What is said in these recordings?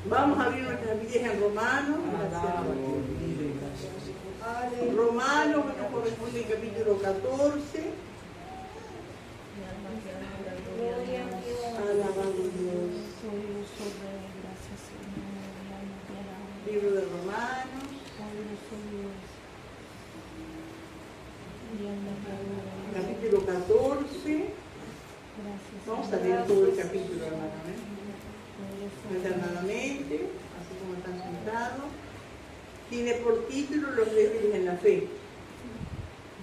Vamos a abrir nuestras Biblias en Romanos. Romanos, bueno, corresponde al capítulo 14. Alabado Dios. Libro de Romanos. Capítulo 14. Vamos a leer todo el capítulo, hermano, alternadamente, así como están sentados. Tiene por título Los débiles en la fe.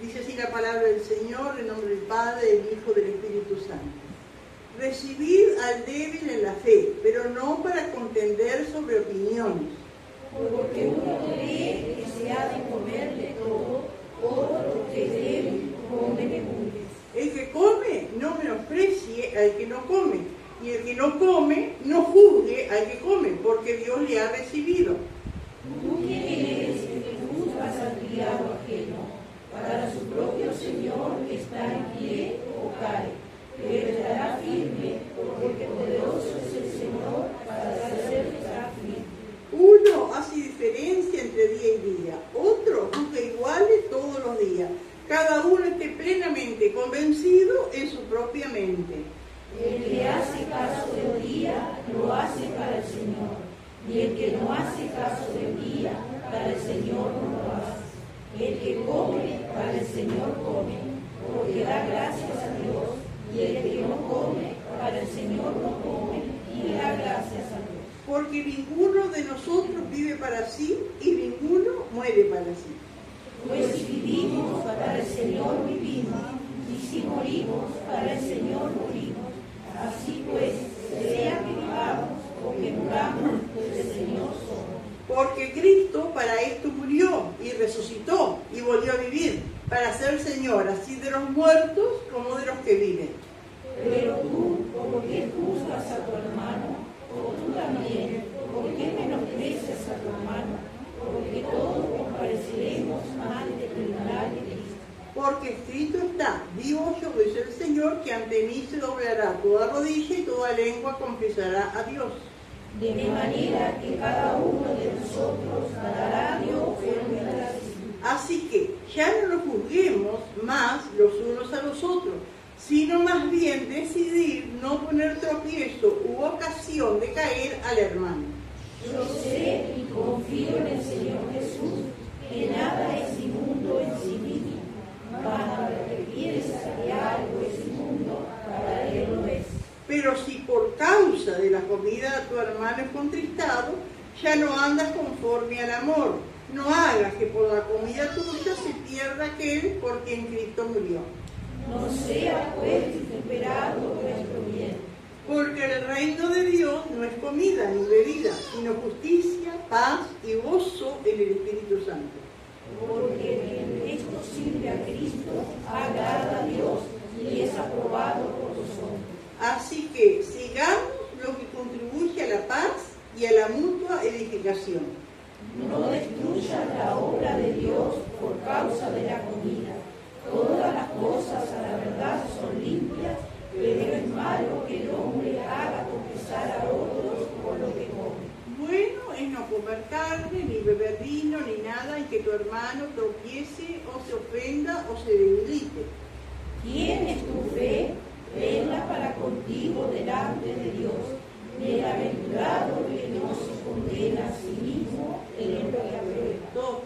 Dice así la palabra del Señor, en nombre del Padre, del Hijo, del Espíritu Santo. Recibid al débil en la fe, pero no para contender sobre opiniones. Porque uno cree que se ha de comer de todo, otro que es débil come legumbres. El que come no menosprecie al que no come, y el que no come no juzgue al que come, porque Dios le ha recibido. ¿Tú quién eres que juzgas al criado ajeno? Para su propio Señor está en pie o cae, pero estará firme, porque poderoso es el Señor para hacerle estar firme. Uno hace diferencia entre día y día, otro juzga iguales todos los días. Cada uno esté plenamente convencido en su propia mente. El que hace caso del día, lo hace para el Señor, y el que no hace caso del día, para el Señor no lo hace. El que come, para el Señor come, porque da gracias a Dios, y el que no come, para el Señor no come, y da gracias a Dios. Porque ninguno de nosotros vive para sí, y ninguno muere para sí. Pues si vivimos, para el Señor vivimos, y si morimos, para el Señor morimos. Así pues, sea que vivamos o que muramos, del Señor somos. Porque Cristo para esto murió y resucitó y volvió a vivir, para ser Señor, así de los muertos como de los que viven. Pero tú, ¿por qué juzgas a tu hermano? O tú también, ¿por qué menosprecias a tu hermano? Porque todos compareceremos ante el tribunal de Cristo. Porque escrito está, digo yo, dice el Señor, que ante mí se doblará toda rodilla y toda lengua confesará a Dios. De manera que cada uno de nosotros dará a Dios cuenta. Así que ya no nos juzguemos más los unos a los otros, sino más bien decidir no poner tropiezo u ocasión de caer al hermano. Yo sé y confío en el Señor Jesús, que nada es inmundo en sí mismo, mas lo que piensa que algo es inmundo, para él lo es. Pero si por causa de la comida de tu hermano es contristado, ya no andas conforme al amor. No hagas que por la comida tuya se pierda aquel por quien Cristo murió. No sea pues vituperado nuestro bien. Porque el reino de Dios no es comida ni bebida, sino justicia, paz y gozo en el Espíritu Santo. Porque esto sirve a Cristo, agrada a Dios y es aprobado por los hombres. Así que sigamos lo que contribuye a la paz y a la mutua edificación. No destruyas la obra de Dios por causa de la comida. Todas las cosas a la verdad son limpias, pero es malo que el hombre haga tropezar a otros por lo que come. Bueno es no comer carne, ni beber vino, ni nada en que tu hermano tropiece o se ofenda o se debilite. ¿Tienes tu fe? Venla para contigo delante de Dios. Bienaventurado que no se condena a sí mismo en lo que aprueba. Todo.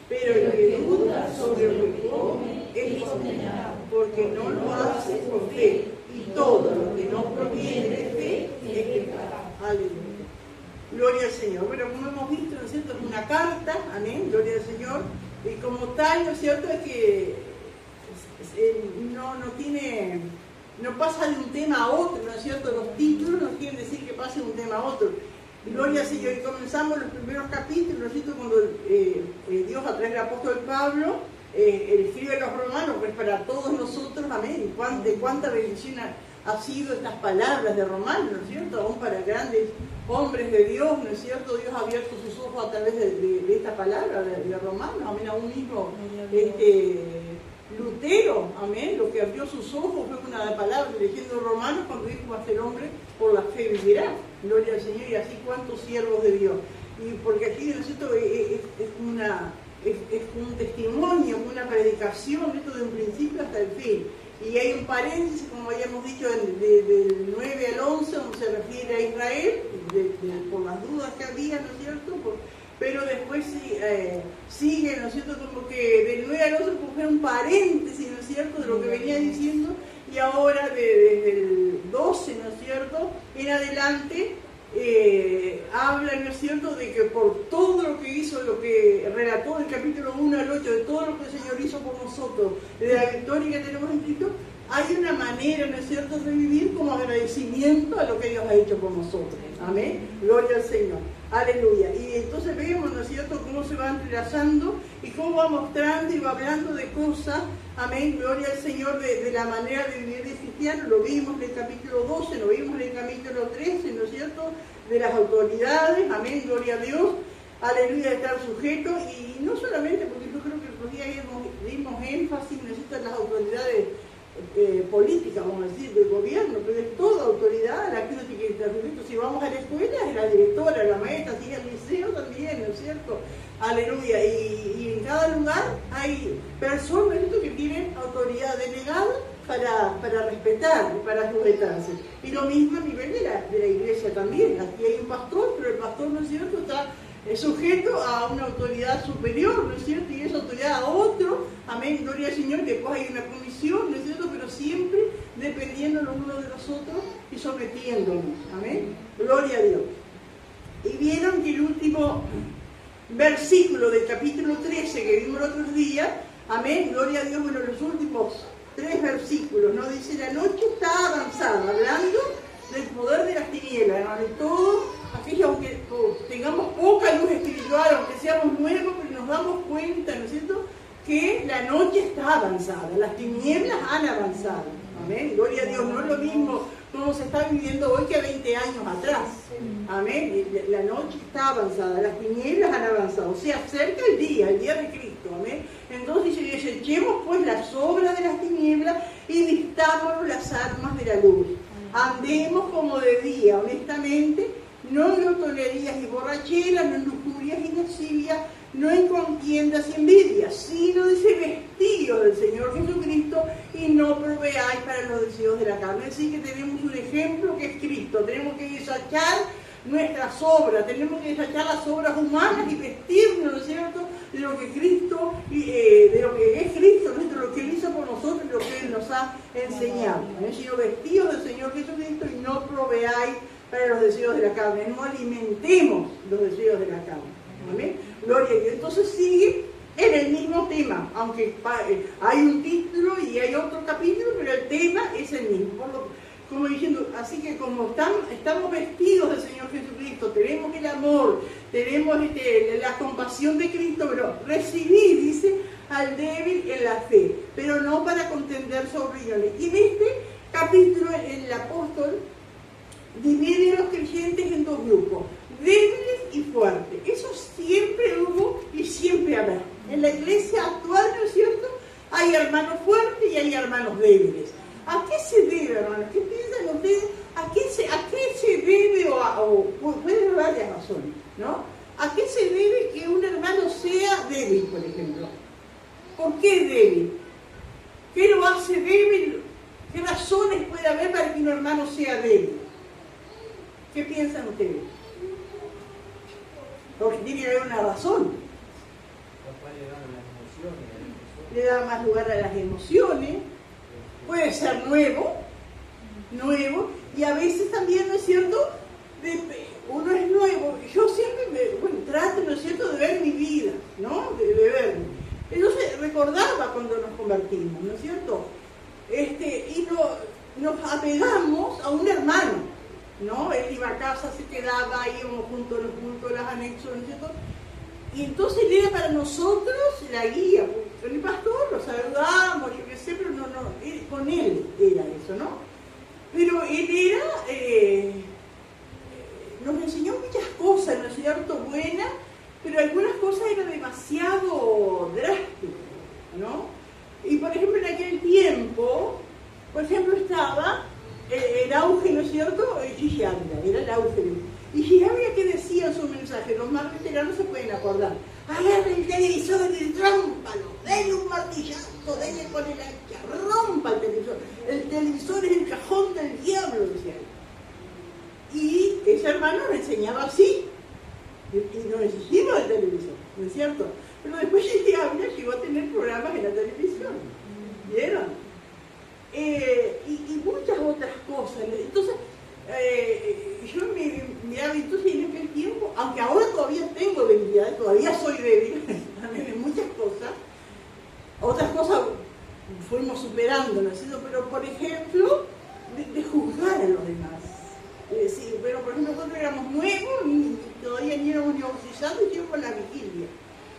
Pero el que duda sobre lo que come es condenado, porque no lo hace con fe, y todo lo que no proviene de fe es pecado. Aleluya. Gloria al Señor. Bueno, como hemos visto, ¿no es cierto? Es una carta, amén, gloria al Señor, y como tal, ¿no es cierto? Es que no pasa de un tema a otro, ¿no es cierto? Los títulos no quieren decir que pase de un tema a otro. Gloria al Señor. Y comenzamos los primeros capítulos, ¿no es cierto? Cuando Dios a través del apóstol Pablo escribe a los romanos, pues para todos nosotros, amén. De cuánta bendición ha sido estas palabras de Romanos, ¿no es cierto? Aún para grandes hombres de Dios, ¿no es cierto? Dios ha abierto sus ojos a través de esta palabra de Romanos, amén. Aún mismo Lutero, amén, lo que abrió sus ojos fue una palabra leyendo Romanos cuando dijo: va a ser hombre, por la fe vivirá. Gloria al Señor. Y así cuántos siervos de Dios. Y porque aquí, ¿no es cierto?, es un testimonio, una predicación, esto de un principio hasta el fin. Y hay un paréntesis, como habíamos dicho, del 9 al 11, donde se refiere a Israel, por las dudas que había, ¿no es cierto? Pero después sigue, ¿no es cierto?, como que del 9 al 11 fue un paréntesis, ¿no es cierto?, de lo que venía diciendo, y ahora desde el 12, ¿no es cierto?, en adelante, habla, ¿no es cierto?, de que por todo lo que hizo, lo que relató del capítulo 1 al 8, de todo lo que el Señor hizo por nosotros, de la victoria que tenemos en Cristo, hay una manera, ¿no es cierto?, de vivir como agradecimiento a lo que Dios ha hecho por nosotros. Amén. Gloria al Señor. Aleluya. Y entonces vemos, ¿no es cierto?, cómo se va entrelazando y cómo va mostrando y va hablando de cosas. Amén. Gloria al Señor, de la manera de vivir de cristiano. Lo vimos en el capítulo 12, lo vimos en el capítulo 13, ¿no es cierto?, de las autoridades. Amén. Gloria a Dios. Aleluya, de estar sujeto. Y no solamente, porque yo creo que los días dimos énfasis, ¿no es cierto?, en las autoridades política, vamos a decir, del gobierno, pero es toda autoridad a la que uno tiene que estar sujeto. Si vamos a la escuela, es la directora, la maestra, si es al liceo también, ¿no es cierto? Aleluya. Y en cada lugar hay personas que tienen autoridad delegada para respetar y para sujetarse. Y lo mismo a nivel de la iglesia también. Aquí hay un pastor, pero el pastor, ¿no es cierto?, está sujeto a una autoridad superior, ¿no es cierto? Y esa autoridad a otro, amén, gloria al Señor. Después hay una comisión, ¿no es cierto?, pero siempre dependiendo los unos de los otros y sometiéndonos, amén, gloria a Dios. Y vieron que el último versículo del capítulo 13 que vimos los otros días, amén, gloria a Dios, bueno, los últimos 3 versículos, ¿no? Dice: la noche está avanzada, hablando del poder de las tinieblas, hermano, y todo aquello, aunque tengamos poca luz espiritual, aunque seamos nuevos, pero nos damos cuenta, ¿no es cierto?, que la noche está avanzada, las tinieblas han avanzado. Amén, gloria a Dios. No es lo mismo como se está viviendo hoy que 20 años atrás. Amén, la noche está avanzada, las tinieblas han avanzado, se acerca el día de Cristo. Amén. Entonces dice: desechemos pues las obras de las tinieblas y vistámonos las armas de la luz. Andemos como de día, honestamente, no en glotonerías y borracheras, no en lujurias y lascivias, no en contiendas y envidias, sino dice: vestidos del Señor Jesucristo y no proveáis para los deseos de la carne. Es decir, que tenemos un ejemplo que es Cristo. Tenemos que desechar nuestras obras, tenemos que desechar las obras humanas y vestirnos, ¿no es cierto?, de lo que Cristo, de lo que es Cristo, de lo que Él hizo por nosotros y lo que Él nos ha enseñado. Sino vestidos del Señor Jesucristo y no proveáis para los deseos de la carne, no alimentemos los deseos de la carne. Amén. Gloria a Dios. Entonces sigue en el mismo tema, aunque hay un título y hay otro capítulo, pero el tema es el mismo. Como diciendo, así que como estamos vestidos del Señor Jesucristo, tenemos el amor, tenemos la compasión de Cristo, pero recibir, dice, al débil en la fe, pero no para contender sobre ellos. Y en este capítulo el apóstol divide a los creyentes en 2 grupos: débiles y fuertes. Eso siempre hubo y siempre habrá. En la iglesia actual, ¿no es cierto?, hay hermanos fuertes y hay hermanos débiles. ¿A qué se debe, hermanos? ¿Qué piensan ustedes? ¿A qué se debe? O puede haber varias razones, ¿no? ¿A qué se debe que un hermano sea débil, por ejemplo? ¿Por qué débil? ¿Qué lo hace débil? ¿Qué razones puede haber para que un hermano sea débil? ¿Qué piensan ustedes? Porque tiene que haber una razón. Le da más lugar a las emociones. Puede ser nuevo, y a veces también, ¿no es cierto?, uno es nuevo. Yo siempre trato, ¿no es cierto?, de ver mi vida, ¿no?, de verme. Entonces recordaba cuando nos convertimos, ¿no es cierto?, y nos apegamos a un hermano, ¿no? Él iba a casa, se quedaba, íbamos juntos a los cultos, las anexos, ¿no es cierto? Y entonces él era para nosotros la guía. Con el pastor lo saludamos, yo qué sé, pero no, con él era eso, ¿no? Pero él era, nos enseñó muchas cosas, ¿no es cierto?, buenas, pero algunas cosas eran demasiado drásticas, ¿no? Y por ejemplo, en aquel tiempo, por ejemplo, estaba el auge, ¿no es cierto? Gigi Ávila, era el auge. Y Gigi Ávila, ¿qué decía en su mensaje? Los más veteranos se pueden acordar. Agarre el televisor y rómpalo, denle un martillazo, denle con el hacha, rompa el televisor. El televisor es el cajón del diablo, decía él. Y ese hermano nos enseñaba así. Y no exigimos el televisor, ¿no es cierto? Pero después Gigi Ávila llegó a tener programas en la televisión. ¿Vieron? Y muchas otras cosas. Entonces, yo me habitué en aquel tiempo, aunque ahora todavía tengo debilidades, todavía soy débil en muchas cosas. Otras cosas fuimos superando, ¿no es cierto? Pero, por ejemplo, de juzgar a los demás. Sí, pero por ejemplo nosotros éramos nuevos y todavía ni éramos ni bautizados y yo con la vigilia.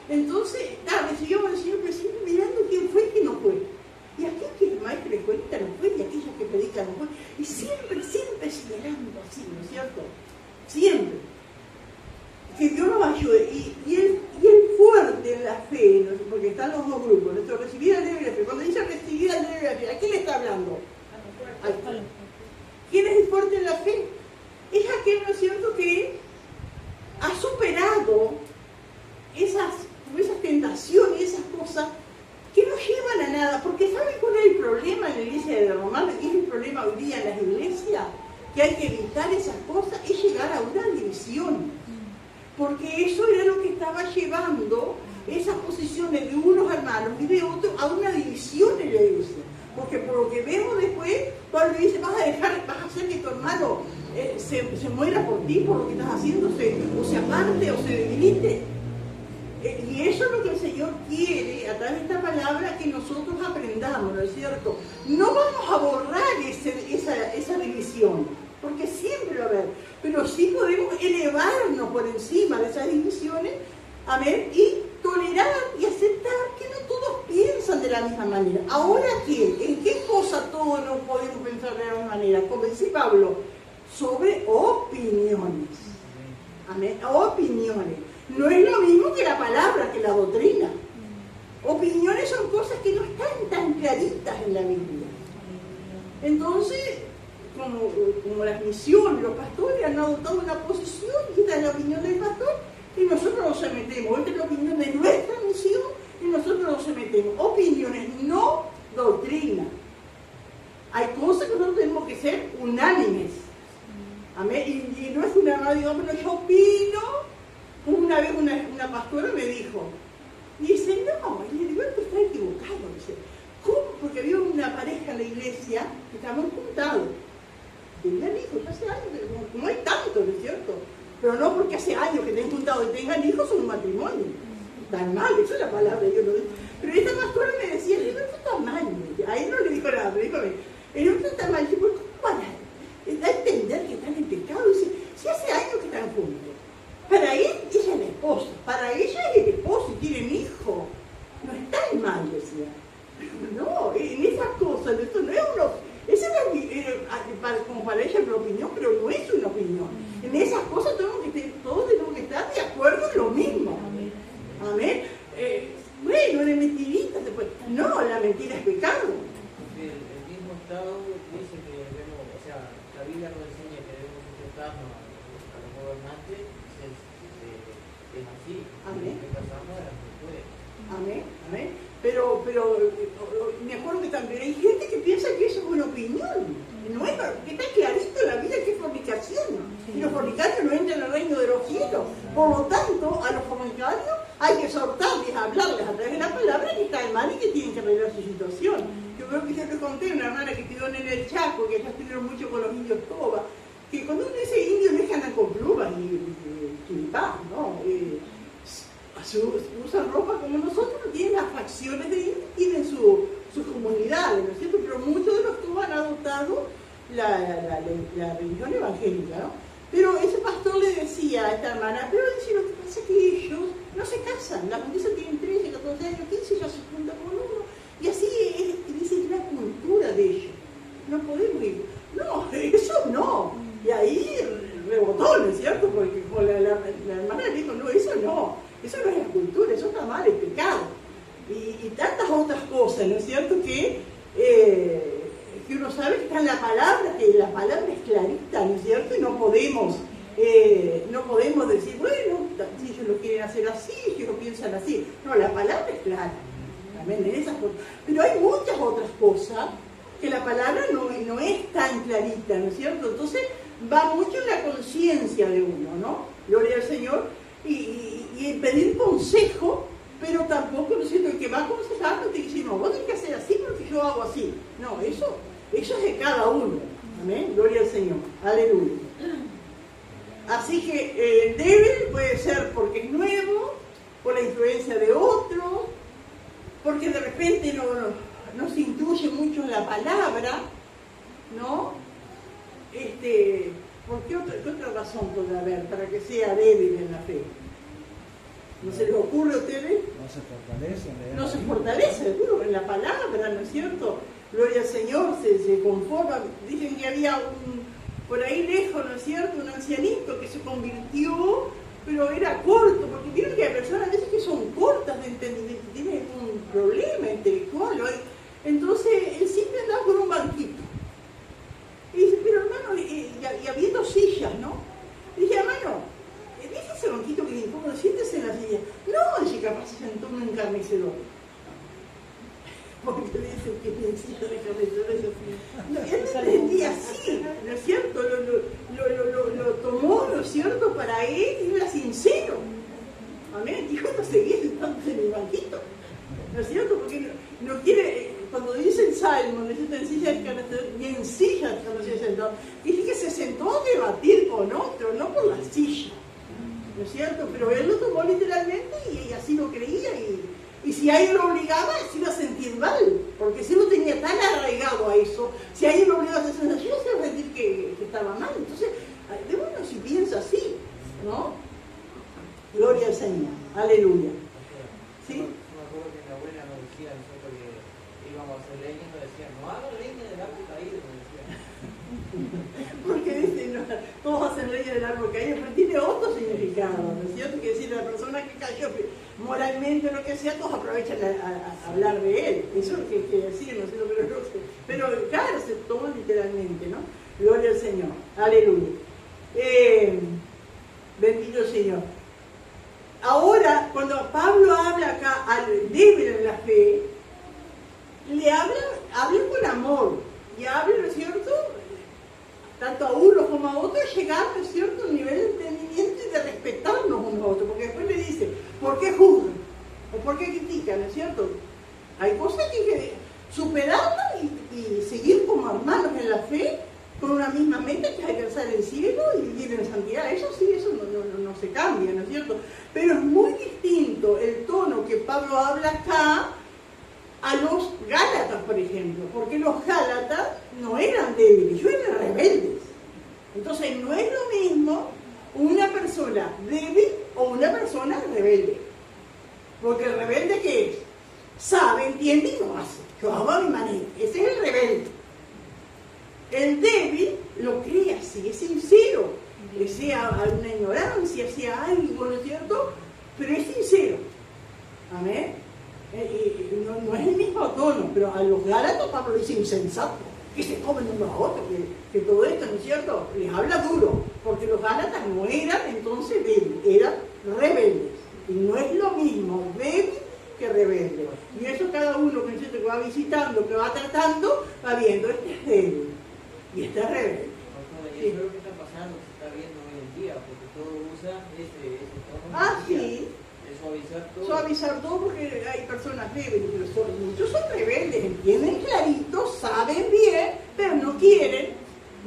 Entonces, recibíamos al Señor, pero siempre mirando quién fue y quién no fue. Y aquel que el maestro de escuelita no fue, y aquella que predica no fue. Y siempre señalando así, ¿no es cierto? Siempre. Que Dios nos ayude. Y el fuerte en la fe, ¿no? Porque están los dos grupos, nuestro recibir al débil de la fe. Cuando dice recibir al débil de la fe, ¿a quién le está hablando? ¿Quién es el fuerte en la fe? Es aquel, ¿no es cierto?, que ha superado esas tentaciones, esas cosas que no llevan a nada. Porque ¿saben cuál es el problema en la iglesia de Romano? Y es el problema hoy día en las iglesias, que hay que evitar esas cosas, es llegar a una división. Porque eso era lo que estaba llevando esas posiciones de unos hermanos y de otros a una división en la iglesia. Porque por lo que vemos después, Pablo dice, vas a hacer que tu hermano se muera por ti, por lo que estás haciendo, o se aparte o se debilite. Y eso es lo que el Señor quiere, a través de esta palabra, que nosotros aprendamos, ¿no es cierto? No vamos a borrar esa división, porque siempre va a haber, pero sí podemos elevarnos por encima de esas divisiones, amén, y tolerar y aceptar que no todos piensan de la misma manera. Ahora, ¿qué? ¿En qué cosa todos no podemos pensar de la misma manera? Como dice Pablo, sobre opiniones. Amén. Opiniones. No es lo mismo que la palabra, que la doctrina. Opiniones son cosas que no están tan claritas en la Biblia. Entonces, como las misiones, los pastores han adoptado una posición, y esta es la opinión del pastor, y nosotros nos sometemos. Esta es la opinión de nuestra misión, y nosotros nos sometemos. Opiniones, no doctrina. Hay cosas que nosotros tenemos que ser unánimes. Amén. Y no es una, digamos, yo opino. Una vez una pastora me dijo, dice, no, el Heriberto está equivocado. Dice, ¿cómo? Porque había una pareja en la iglesia que estaban juntados. Tenían hijos, hace años, no hay tanto, ¿no es cierto? Pero no porque hace años que estén juntados y tengan hijos, son un matrimonio. Tan mal, esa es la palabra, yo lo digo. Pero esta pastora me decía, el Heriberto está mal. A él no le dijo nada, pero dijo, el Heriberto está mal. Dice, ¿cómo van a entender que están en pecado? Dice, si hace años que están juntos. Para él, ella es la esposa. Para ella es el esposo y tienen hijo. No está mal, decía. No, en esas cosas, esto no es una... Esa es como para ella es una opinión, pero no es una opinión. En esas cosas todos tenemos que estar de acuerdo en lo mismo. Amén. Bueno, una mentirita después. No, la mentira es pecado. El mismo Estado dice que debemos, o sea, la Biblia nos enseña que debemos sujetarnos a los gobernantes. Es así. Amén. Amén. Amén. Pero me acuerdo que también hay gente que piensa que eso es una opinión. No es, que está clarito en la vida que es fornicación. Y los fornicarios no entran al reino de los cielos. Por lo tanto, a los fornicarios hay que exhortarles, hablarles a través de la palabra que está mal y que tienen que arreglar su situación. Yo creo que yo te conté una hermana que quedó en el Chaco, que ya estuvieron mucho con los indios toba, que cuando uno dice indio no es que andan con plumas y chiripán, ¿no? Usan ropa como nosotros, tienen las facciones de indios, tienen sus comunidades, ¿no es cierto? Pero muchos de los que han adoptado la religión evangélica, ¿no? Pero ese pastor le decía a esta hermana, pero dice, lo que pasa es que ellos no se casan, las mujeres tienen 13, 14 años, 15, ya se juntan con uno, y así dice, es la cultura de ellos. No podemos ir. No, eso no. Y ahí rebotó, ¿no es cierto? Porque la hermana le dijo, no, eso no es la cultura, eso está mal, es pecado. y tantas otras cosas, ¿no es cierto? Que uno sabe que está en la palabra, que la palabra es clarita, ¿no es cierto? Y no podemos decir, bueno, si ellos lo quieren hacer así, si ellos lo piensan así. No, la palabra es clara, también en esas cosas. Pero hay muchas otras cosas que la palabra no es tan clarita, ¿no es cierto? Entonces va mucho en la conciencia de uno, ¿no? Gloria al Señor, y pedir consejo, pero tampoco, ¿no es cierto? El que va a aconsejar no te dice, no, vos tenés que hacer así porque yo hago así. No, eso es de cada uno. Amén, gloria al Señor, aleluya. Así que el débil puede ser porque es nuevo, por la influencia de otro, porque de repente no se intuye mucho en la palabra, ¿no? ¿Por qué otra razón puede haber para que sea débil en la fe? ¿No se les ocurre a ustedes? No se fortalece, seguro, en la palabra, ¿no es cierto? Gloria al Señor, se conforma. Dicen que había por ahí lejos, ¿no es cierto? Un ancianito que se convirtió, pero era corto, porque vieron que hay personas a veces que son cortas de entendimiento, tienen un problema intelectual. Entonces, él siempre andaba con un banquito. Y dice, pero hermano, y habiendo sillas, ¿no? Y dije, hermano, ¿viste ese banquito que le incómodo? Siéntese en la silla. No, dice, capaz se sentó en un encarnecedor. Porque dice que necesita de encarnecedor. No, él lo entendía así, ¿no es cierto? Lo tomó, ¿no es cierto? Para él y era sincero. Amén. Dijo, no seguía sentando en el banquito. ¿No es cierto? Porque no quiere, cuando dice el Salmo, necesita en silla de encarnecedor, ni en silla cuando se sentó. Dice que se sentó a debatir con otro, no por la silla. ¿No es cierto? Pero él lo tomó literalmente y así lo creía. Y si alguien lo obligaba, se iba a sentir mal. Porque si lo tenía tan arraigado a eso, si alguien lo obligaba a hacer esa silla, se iba a sentir que estaba mal. Entonces, de bueno, si piensa así, ¿no? Gloria al Señor. Aleluya. ¿Sí? Yo me acuerdo que mi abuela nos decía, nosotros que íbamos a hacer leña, nos decía, no hagan leña del árbol caído, nos decía. Porque dice, no, todos hacen leña del árbol caído, pero tiene otro significado, ¿no es cierto? Que decir, la persona que cayó moralmente o lo que sea, todos aprovechan a hablar de él. Eso es lo que quiere decir, ¿no es cierto? Pero claro, se toma literalmente, ¿no? Gloria al Señor. Aleluya. Bendito el Señor. Ahora, cuando Pablo habla acá al débil en la fe, le habla con amor y habla, ¿no es cierto?, tanto a uno como a otro, llegar, ¿no es cierto?, a un nivel de entendimiento y de respetarnos unos a otros, porque después le dice, ¿por qué juzgan? ¿O por qué critican? ¿No es cierto? Hay cosas que hay que superarlas y seguir como hermanos en la fe, con una misma meta que es alcanzar el cielo y vivir en santidad. Eso sí, eso no se cambia, ¿no es cierto? Pero es muy distinto el tono que Pablo habla acá a los Gálatas, por ejemplo, porque los Gálatas no eran débiles, ellos eran rebeldes. Entonces no es lo mismo una persona débil o una persona rebelde. Porque el rebelde, ¿qué es? Sabe, entiende y no hace. Yo hago a mi manera. Ese es el rebelde. El débil lo cree así, es sincero. Sea una ignorancia, sea algo, ¿no es cierto? Pero es sincero. Amén. No es el mismo tono, pero a los Gálatas Pablo dice insensato, que se comen unos a otros, que todo esto, ¿no es cierto? Les habla duro, porque los Gálatas no eran entonces débiles, eran rebeldes. Y no es lo mismo débil que rebelde. Y eso cada uno que va visitando, que va tratando, va viendo, este es débil y este es rebelde. Y eso es lo que está pasando, se está viendo hoy en día, porque todo usa ese tono. Sí. Suavizar todo porque hay personas débiles, pero muchos son rebeldes, entienden clarito, saben bien, pero no quieren.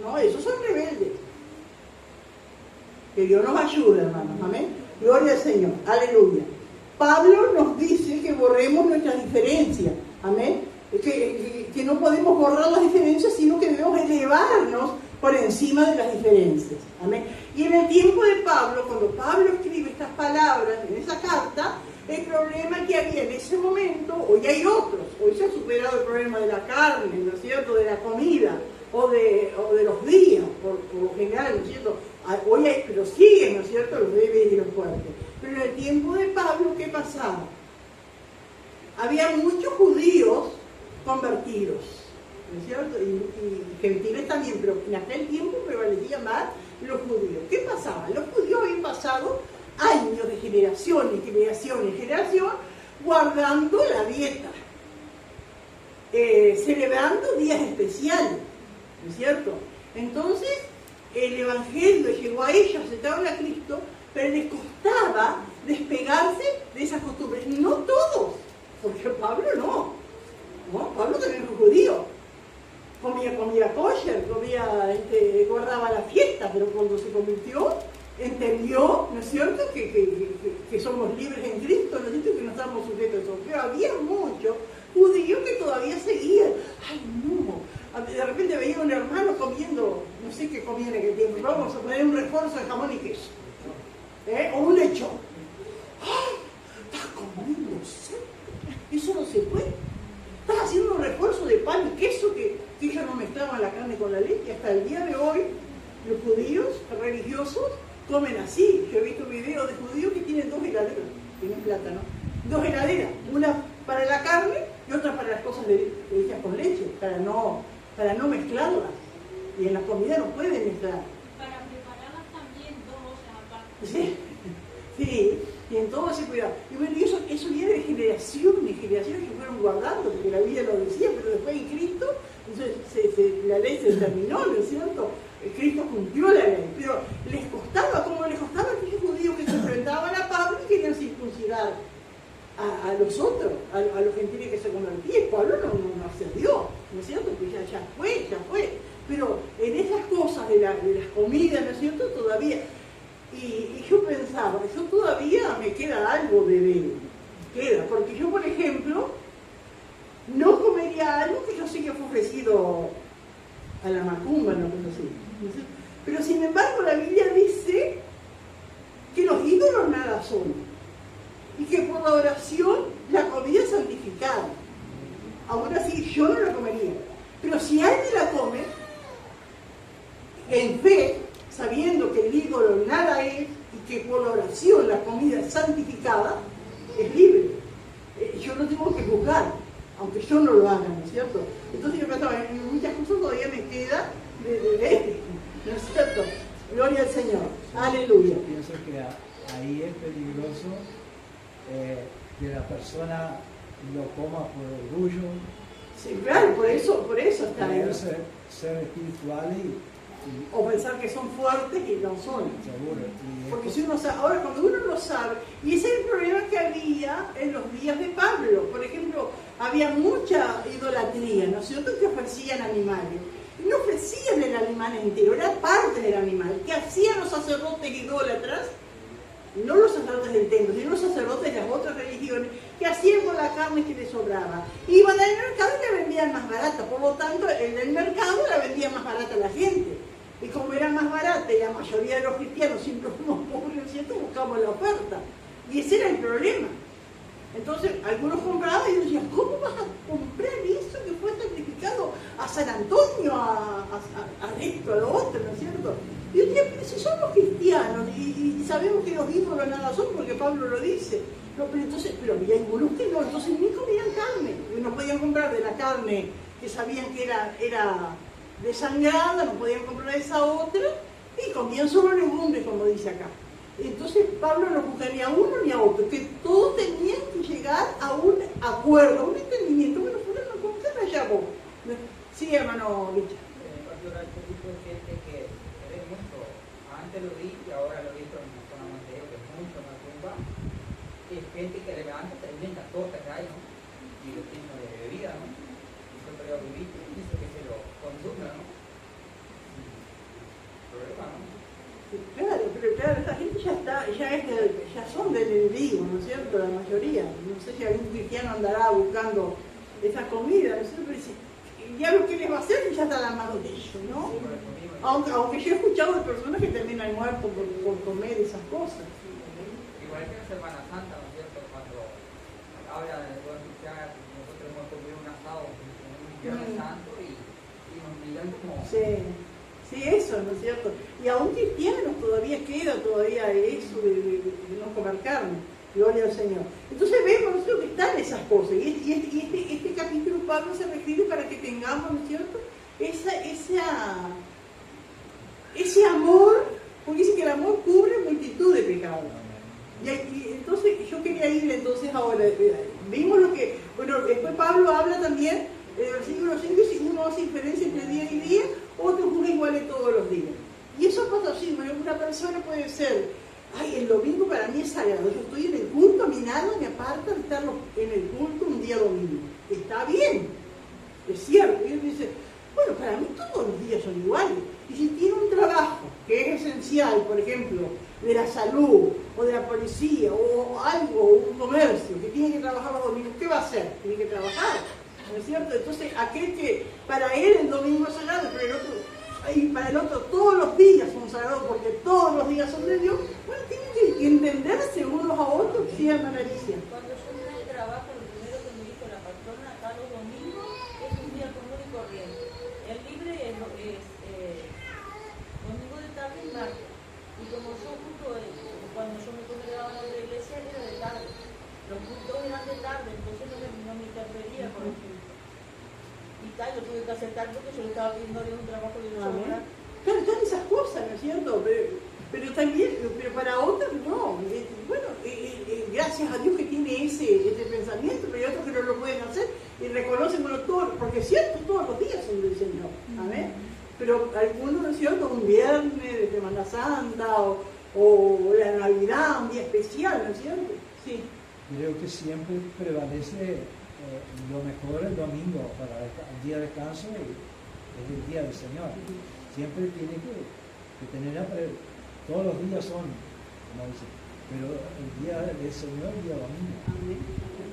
No, esos son rebeldes. Que Dios nos ayude, hermanos. Amén. Gloria al Señor. Aleluya. Pablo nos dice que borremos nuestras diferencias. Amén. Que no podemos borrar las diferencias, sino que debemos elevarnos por encima de las diferencias. Amén. Y en el tiempo de Pablo, cuando Pablo escribe estas palabras en esa carta, el problema que había en ese momento, hoy hay otros, hoy se ha superado el problema de la carne, ¿no es cierto?, de la comida, o de los días, por lo general, ¿no es cierto?, hoy hay, pero siguen, ¿no es cierto?, los débiles y los fuertes. Pero en el tiempo de Pablo, ¿qué pasaba? había muchos judíos convertidos, ¿no es cierto? Y gentiles también, pero en aquel tiempo prevalecían más los judíos. ¿Qué pasaba? Los judíos habían pasado años de generación en generación en generación guardando la dieta, celebrando días especiales, ¿no es cierto? Entonces el Evangelio llegó a ellos, aceptaron a Cristo, pero les costaba despegarse de esas costumbres. No todos, porque Pablo no. Pablo también era un judío. Comía kosher, guardaba la fiesta, pero cuando se convirtió, entendió, ¿no es cierto?, que somos libres en Cristo, ¿no es cierto?, que no estamos sujetos a eso. Pero había muchos judíos que todavía seguían. ¡Ay, no! De repente veía un hermano comiendo, no sé qué comía en aquel tiempo, vamos a poner un refuerzo de jamón y queso, o un lechón. ¡Ay! ¿Estás comiendo cerdo? Eso no se puede. Estás haciendo un refuerzo de pan y queso que ellos no mezclaban la carne con la leche. Hasta el día de hoy, los judíos religiosos comen así. Yo he visto videos de judíos que tienen 2 heladeras, tienen plátano, 2 heladeras, una para la carne y otra para las cosas hechas con leche, para no mezclarlas. Y en la comida no pueden mezclar. Para prepararlas también 2 aparte. Sí, sí, tienen todo ese cuidado. Y bueno, y eso viene de generación en generación que fueron guardando, porque la Biblia lo decía, pero después en Cristo, entonces la ley se terminó, ¿no es cierto? Cristo cumplió la ley, pero les costaba, como les costaba a aquellos judíos que se enfrentaban a Pablo y querían circuncidar a los otros, a los gentiles que se convertían. Pablo no accedió, ¿no es cierto? Pues ya fue. Pero en esas cosas de las comidas, ¿no es cierto? Todavía. Y yo pensaba, yo todavía me queda algo de porque yo, por ejemplo, no comería algo que yo sé que fue ofrecido a la macumba, no cosa así. Pero sin embargo la Biblia dice que los ídolos nada son y que por la oración la comida es santificada. Aún así yo no la comería, pero si alguien la come en fe, sabiendo que el ídolo nada es y que por la oración la comida es santificada, es libre. Yo no tengo que juzgar, aunque yo no lo haga, ¿no es cierto? Entonces yo pensaba, en muchas cosas todavía me queda de ¿no es cierto? Gloria al Señor, aleluya. Yo pienso que ahí es peligroso que la persona lo coma por orgullo. Sí, claro, por eso está ahí. Ser espiritual o pensar que son fuertes y no son. Seguro. Porque si uno sabe, ahora cuando uno lo sabe, y ese es el problema que había en los días de Pablo. Por ejemplo, había mucha idolatría, ¿no es cierto?, que ofrecían animales. Y no ofrecían el animal entero, era parte del animal. ¿Qué hacían los sacerdotes idólatras? No los sacerdotes del templo, sino los sacerdotes de las otras religiones, que hacían con la carne que les sobraba. Iban al mercado y la vendían más barata, por lo tanto, en el mercado la vendía más barata la gente. Y como era más barata y la mayoría de los cristianos siempre fuimos pobres, ¿cierto?, buscamos la oferta. Y ese era el problema. Entonces, algunos compraban y decían, ¿cómo vas a comprar eso que fue sacrificado a San Antonio, a esto, a lo otro, ¿no es cierto? Y yo decía, pero si somos cristianos y sabemos que los ídolos nada son, porque Pablo lo dice. No, pero había algunos que no, entonces ni comían carne. Y no podían comprar de la carne que sabían que era desangrada, no podían comprar esa otra, y comían solo legumbres, como dice acá. Entonces Pablo no juzga ni a uno ni a otro, que todos tenían que llegar a un acuerdo, a un entendimiento. Bueno, fulano, ¿cómo están allá vos? Sí, hermano Licha. Este tipo de gente que es mucho, antes lo vi y ahora lo he visto en la zona Mateo, que es mucho más tumba, es gente que levanta tremenda torta que hay, ¿no? Y lo tiene de bebida, ¿no? Y yo creo que dice que se lo consuma, ¿no? Problema, ¿no? Claro, pero claro, esta gente ya son del enemigo, ¿no es cierto? La mayoría. No sé si algún cristiano andará buscando esa comida, ¿no es cierto? Pero ya lo que les va a hacer ya está a la mano de ellos, ¿no? Aunque yo he escuchado de personas que terminan muertos por comer esas cosas. Igual que en Semana Santa, ¿no es cierto? Cuando hablan de buen cristiano, nosotros hemos comido un asado en un Viernes Santo y nos miran como... Sí, eso, ¿no es cierto? Y aún cristianos todavía queda eso de no comer carne. Gloria al Señor. Entonces vemos, ¿no es cierto?, que están esas cosas. Y este capítulo Pablo se refiere para que tengamos, ¿no es cierto?, ese amor, porque dice que el amor cubre multitud de pecados. Y entonces yo quería ir entonces ahora, vimos lo que, bueno, después Pablo habla también, en el versículo 5, si uno hace diferencia entre día y día, otro juzga iguales todos los días. Y eso pasa así, bueno, una persona puede ser, ay, el domingo para mí es sagrado, yo estoy en el culto, a mí nada me aparta de estar en el culto un día domingo. Está bien, es cierto, y uno dice, bueno, para mí todos los días son iguales. Y si tiene un trabajo que es esencial, por ejemplo, de la salud, o de la policía, o algo, un comercio, que tiene que trabajar los domingos, ¿qué va a hacer? Tiene que trabajar, ¿no es cierto? Entonces, aquel que para él el domingo es sagrado, pero el otro, y para el otro todos los días son sagrados, porque todos los días son de Dios, bueno, tienen que entenderse unos a otros, sí, hermana Alicia. Cuando yo entré al trabajo, lo primero que me dijo la patrona, acá los domingos es un día común y corriente. El libre es domingo de tarde y martes. Y como yo justo cuando yo me congregaba en la iglesia era de tarde. Los cultos eran de tarde, entonces no me interfería con el culto. Y tal, yo tuve que aceptar porque yo le estaba pidiendo un trabajo de 8 horas. Claro, están esas cosas, ¿no es cierto? Pero también, pero para otros no. Bueno, gracias a Dios que tiene ese pensamiento, pero hay otros que no lo pueden hacer y reconocen, bueno, todo, porque es cierto, todos los días son del Señor. Amén. Pero algunos, ¿no es cierto?, un viernes de Semana Santa o la Navidad, un día especial, ¿no es cierto? Sí. Creo que siempre prevalece lo mejor el domingo para el día de descanso y es el día del Señor. Siempre tiene que tener, todos los días son, como dice, pero el día del Señor, el día domingo. Amén.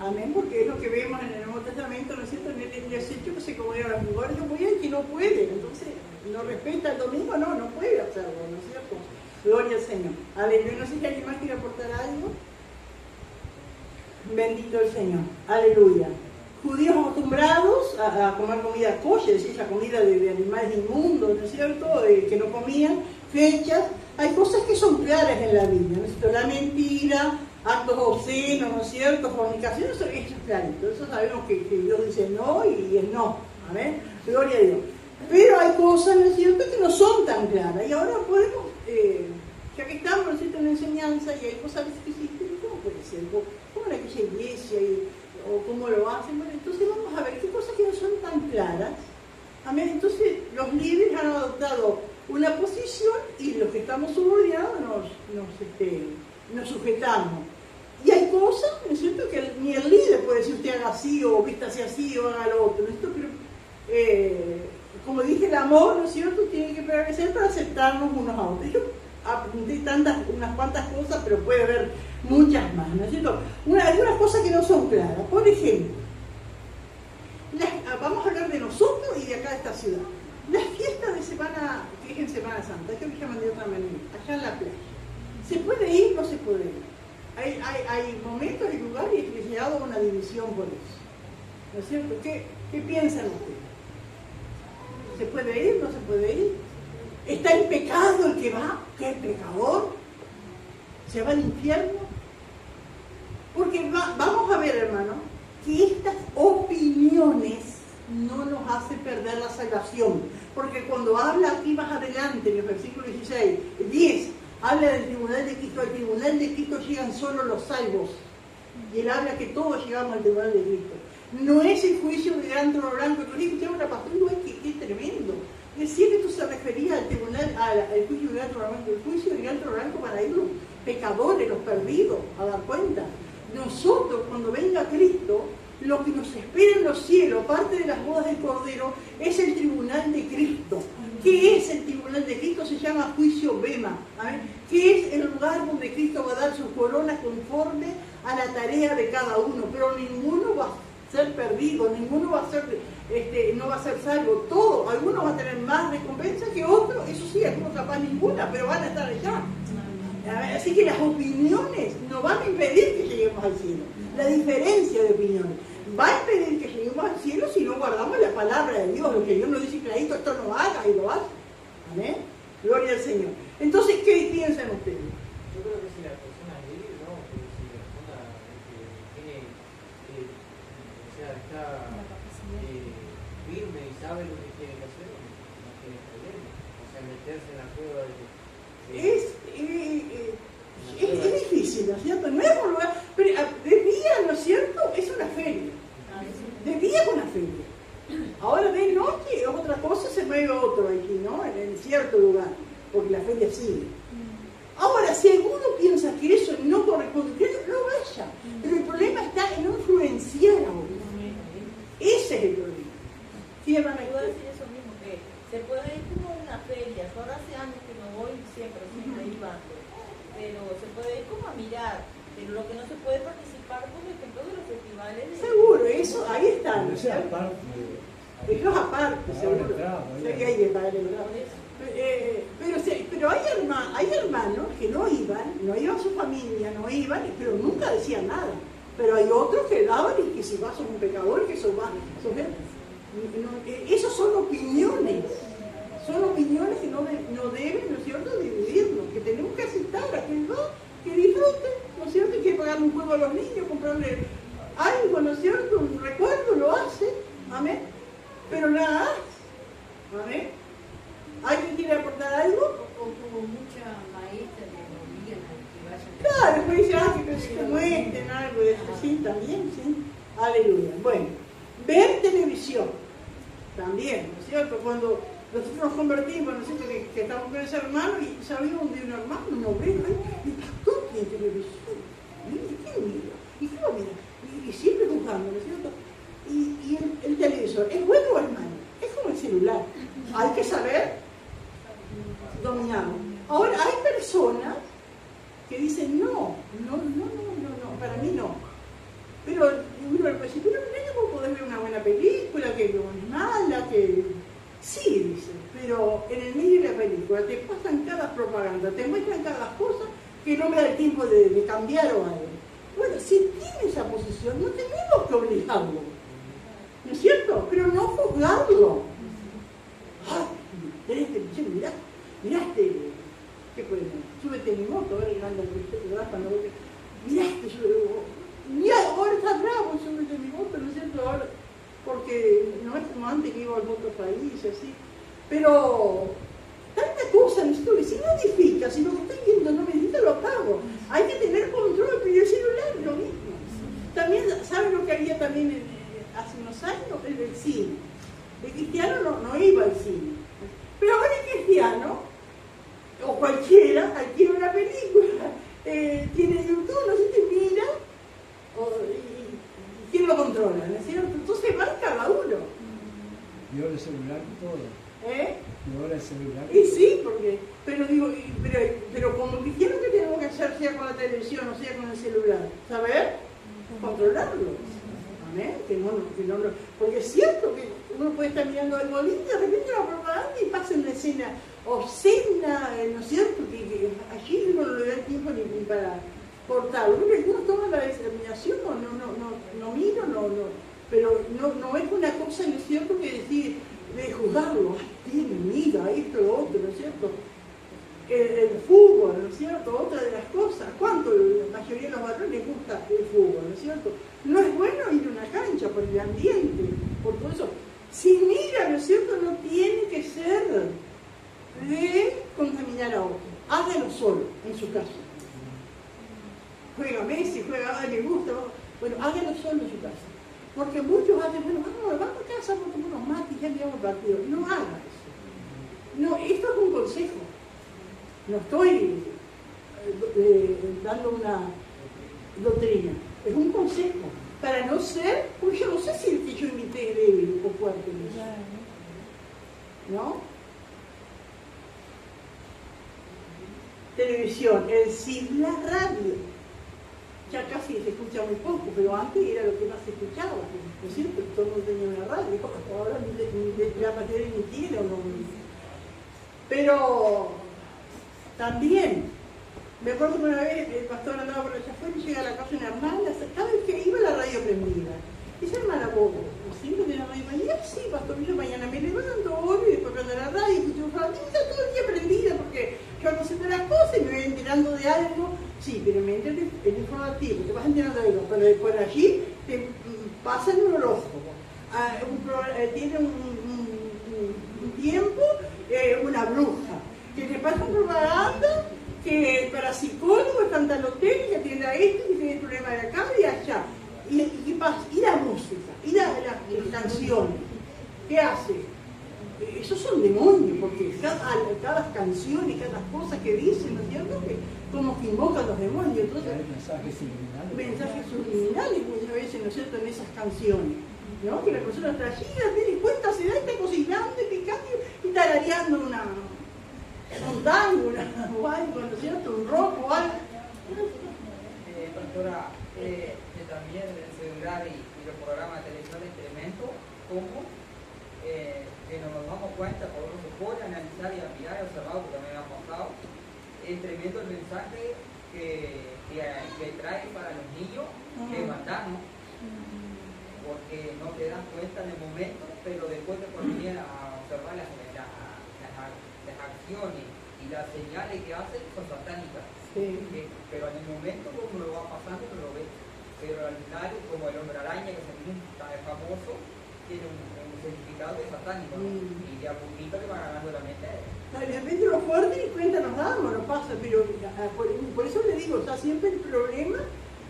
Amén, porque es lo que vemos en el Nuevo Testamento, ¿no es cierto? En el desecho que se congregan los lugares, yo voy a que no puede, entonces no respeta el domingo, no puede hacerlo, ¿no es cierto? Gloria al Señor. Aleluya. No sé si alguien más quiere aportar algo. Bendito el Señor. Aleluya. Judíos acostumbrados a comer comida kosher, es decir, comida de animales inmundos, ¿no es cierto?, que no comían, fechas. Hay cosas que son claras en la Biblia, ¿no es cierto? La mentira, actos obscenos, ¿no es cierto?, fornicación, eso es clarito. Eso sabemos que Dios dice no y es no. Amén. Gloria a Dios. Pero hay cosas, ¿no es cierto?, que no son tan claras. Y ahora podemos, ya que estamos, ¿no es cierto?, en la enseñanza, y hay cosas que dicen, ¿cómo puede ser? ¿Cómo en aquella iglesia? O cómo lo hacen? Bueno, entonces vamos a ver qué cosas que no son tan claras. Amén. Entonces los líderes han adoptado una posición y los que estamos subordinados nos sujetamos. Y hay cosas, ¿no es cierto?, que ni el líder puede decir usted haga así o vístase así o haga lo otro. Esto, pero, como dije, el amor, ¿no es cierto?, tiene que prevalecer para aceptarnos unos a otros. Yo apunté unas cuantas cosas, pero puede haber muchas más, ¿no es cierto? Hay unas cosas que no son claras. Por ejemplo, vamos a hablar de nosotros y de acá de esta ciudad. Las fiestas de semana, que es en Semana Santa, que me llaman de otra manera, allá en la playa. ¿Se puede ir? No se puede ir. Hay momentos y lugares que se ha dado una división por eso. ¿No es cierto? ¿Qué piensan ustedes? ¿Se puede ir? ¿No se puede ir? ¿Está en pecado el que va? ¿Qué es pecador? ¿Se va al infierno? Porque vamos a ver, hermano, que estas opiniones no nos hacen perder la salvación. Porque cuando habla aquí más adelante, en el versículo 10, habla del tribunal de Cristo. Al tribunal de Cristo llegan solo los salvos. Y él habla que todos llegamos al tribunal de Cristo. No es el juicio de gran trono blanco. Tú dices, usted es una pastora, que es tremendo. Decía que esto se refería al tribunal, al juicio de gran trono blanco. El juicio de gran trono blanco para ir los pecadores, los perdidos, a dar cuenta. Nosotros, cuando venga Cristo, lo que nos espera en los cielos, aparte de las bodas del Cordero, es el tribunal de Cristo. ¿Qué es el tribunal de Cristo? Se llama juicio bema. ¿Qué es el lugar donde Cristo va a dar sus coronas conforme a la tarea de cada uno? Pero ninguno va a ser perdido, ninguno va a ser, no va a ser salvo. Todo, algunos van a tener más recompensa que otros, eso sí, algunos capaz ninguna, pero van a estar allá. Así que las opiniones no van a impedir que lleguemos al cielo. La diferencia de opiniones va a impedir que lleguemos al cielo si no guardamos la palabra de Dios. Lo que Dios nos dice clarito, esto no haga y lo hace. Amén. Gloria al Señor. Entonces, ¿qué piensan ustedes? Yo creo que si la persona es libre, no, que si la persona sabe lo que tiene que hacer, no tiene problema. O sea, meterse en la cueva de... Es difícil, ¿no es cierto? No es un lugar, pero de día, ¿no es cierto? Es una feria. De día es una feria. Ahora de noche es otra cosa, se mueve otro aquí, ¿no? En cierto lugar, porque la feria sigue. Ahora, si alguno piensa que eso no corresponde, que no vaya. Pero el problema está en no influenciar a otro. Ese es el problema. Sí, hermana. Yo voy a decir eso mismo, que se puede ir como a una feria. Ahora hace años que no voy, siempre iba. Pero se puede ir como a mirar. Pero lo que no se puede participar, por ejemplo, de los festivales. Seguro, eso, ahí está. Pero ese aparte. Eso es aparte, seguro. Sé que hay que pagar el grado. Pero hay hermanos que no iban su familia, no iban, pero nunca decían nada. Pero hay otros que daban y que si vas sos un pecador, que sos esos son opiniones que no deben, ¿no es cierto?, dividirnos, que tenemos que aceptar a quien va, que disfruten, ¿no es cierto?, que pagarle un juego a los niños, comprarle algo, ¿no es cierto?, un recuerdo, lo hace, amén, pero nada más, amén. ¿Alguien quiere aportar algo? O como muchas maestras que obligan a que vayan. Claro, después dicen, que muestren algo de esto, sí, también, sí, aleluya. Bueno, ver televisión, también, ¿no es cierto? Cuando nosotros nos convertimos, ¿no es cierto?, que estamos con ese hermano y sabíamos de un hermano, un obrero, y el pastor tiene televisión, ¿y qué mira? ¿Y qué va a mirar? Y siempre juzgando, ¿no es cierto? Y el televisor, ¿es bueno o es malo? Es como el celular, hay que saber dominarlo. Ahora, hay personas que dicen, no, para mí no. Pero uno le puede decir, pero mira, vos podés ver una buena película, que no es mala, que... Sí, dice, pero en el medio de la película te pasan cada propaganda, te muestran cada cosa que no me da el tiempo de cambiar o algo. Bueno, si tiene esa posición, no tenemos que obligarlo, ¿no es cierto? Pero no juzgarlo. Ay, tenés televisión, miraste, ¿qué puede ser? Súbete en mi moto, a ver, anda cuando miraste, mira, ahora está bravo, súbete en mi moto, ¿no es cierto? Ahora, porque no es como antes que iba al otro país, así. Pero, tanta cosa, necesito que si no edifica, si lo que estoy viendo no me edifica, lo apago. Hay que tener control, pero el celular lo mismo. También, ¿saben lo que había también hace unos años? El cine. El cristiano no iba al cine. Pero ahora el cristiano, o cualquiera, adquiere una película, tiene YouTube, no sé si mira, y quién lo controla, ¿no es cierto? Entonces va cada uno. Yo el celular y todo. Yo el celular. Y sí, porque, pero como cristiano, ¿qué tenemos que hacer, sea con la televisión o sea con el celular? ¿Saber? Controlarlo. Amén. Porque es cierto que uno puede estar mirando algo lindo, de repente la propaganda y pasa una escena obscena, ¿no es cierto? Que allí uno no le da el tiempo ni para cortarlo. Bueno, algunos toman la determinación, no miro, pero no es una cosa, ¿no es cierto?, que decir, de juzgarlo, mira esto, lo otro, ¿no es cierto? El fútbol, ¿no es cierto? Otra de las cosas. ¿Cuánto la mayoría de los varones les gusta el fútbol, ¿no es cierto? No es bueno ir a una cancha por el ambiente, por todo eso. Si mira, ¿no es cierto?, no tiene que ser de contaminar a otro. Hágalo solo, en su casa. Juega Messi, le gusta. Bueno, hágalo solo en su casa. Porque muchos hacen, bueno, vamos a casa, vamos a tomar unos mates y ya miramos el partido. No haga eso. No, esto es un consejo. No estoy dando una doctrina. Es un consejo. Para no ser, porque yo no sé si el que yo invité es débil o fuerte. ¿No? Televisión, el cine, la radio. Ya casi se escucha muy poco, pero antes era lo que más se escuchaba, ¿no es cierto? Todo el mundo tenía una radio, ahora la mayoría ni tiene o no. Pero también, me acuerdo que una vez el pastor andaba por allá afuera y llega a la casa una hermana, cada vez que iba la radio prendida. Dice, hermana, ¿vos siempre tenés la radio prendida? Sí, pastor, yo mañana me levanto, oro y después prendo la radio, y escucho un radio, y está todo el día prendida porque yo ando haciendo las cosas y me voy enterando de algo. Sí, pero mientras el informativo, te vas enterando de algo, pero después allí te pasan un horóscopo, tiene tiempo una bruja, que le pasan propaganda, que para psicólogos están tal hotel, que atiende a esto, que tiene problema de acá y allá. ¿Y qué pasa? Y la música, y las canciones. ¿Qué hace? Esos son demonios, porque cada canción y cada cosa que dicen, ¿no es cierto? Que como que invocan los demonios. Entonces, Hay mensajes subliminales. mensajes subliminales muchas veces, ¿no es cierto?, en esas canciones, ¿no? Que la persona está allí, tiene cuenta, se da, está cocinando y picando y tarareando un tango, o algo, ¿no es cierto?, un rock o algo. Pastora, también el celular y los programas de televisión de incremento, como que nos damos cuenta, por uno se pone a analizar y a mirar y observar, porque también me ha pasado, es tremendo el mensaje que trae para los niños, que es mundano, porque no te das cuenta en el momento, pero después te pones a observar las acciones y las señales que hacen son satánicas. Sí. Pero en el momento como lo va pasando no lo ves. Pero al final, como el hombre araña que se es famoso, tiene un significado de satánico, ¿no? Y de a poquito le va ganando la mente. De repente lo fuerte y cuenta nos damos, nos pasa, pero por eso le digo, está siempre el problema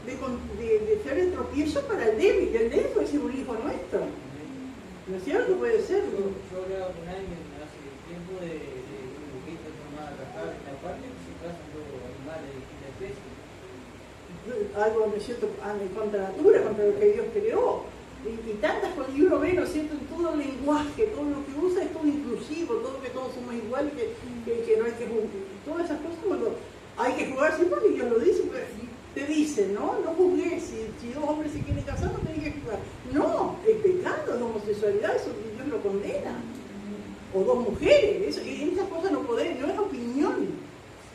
de ser el tropiezo para el débil, y el débil puede ser un hijo nuestro. ¿No es cierto? Puede ser. Yo hablaba con alguien hace tiempo de un dibujito llamado Rafael, en la parte que se trazan luego animales de distintas especies. Algo, ¿no es cierto?, contra la natura, contra lo que Dios creó. Y tantas cosas, y uno ve, ¿no es cierto?, en todo el lenguaje, todo lo que usa es todo inclusivo, todo que todos somos iguales, que no hay que jugar. Todas esas cosas, cuando hay que jugar, sí, porque Dios lo dice, pues, te dice, ¿no? No juzgues, si dos hombres se quieren casar, no tienen que jugar. No, el pecado, la homosexualidad, eso Dios lo condena. O dos mujeres, eso, en esas cosas no podés, no es opinión,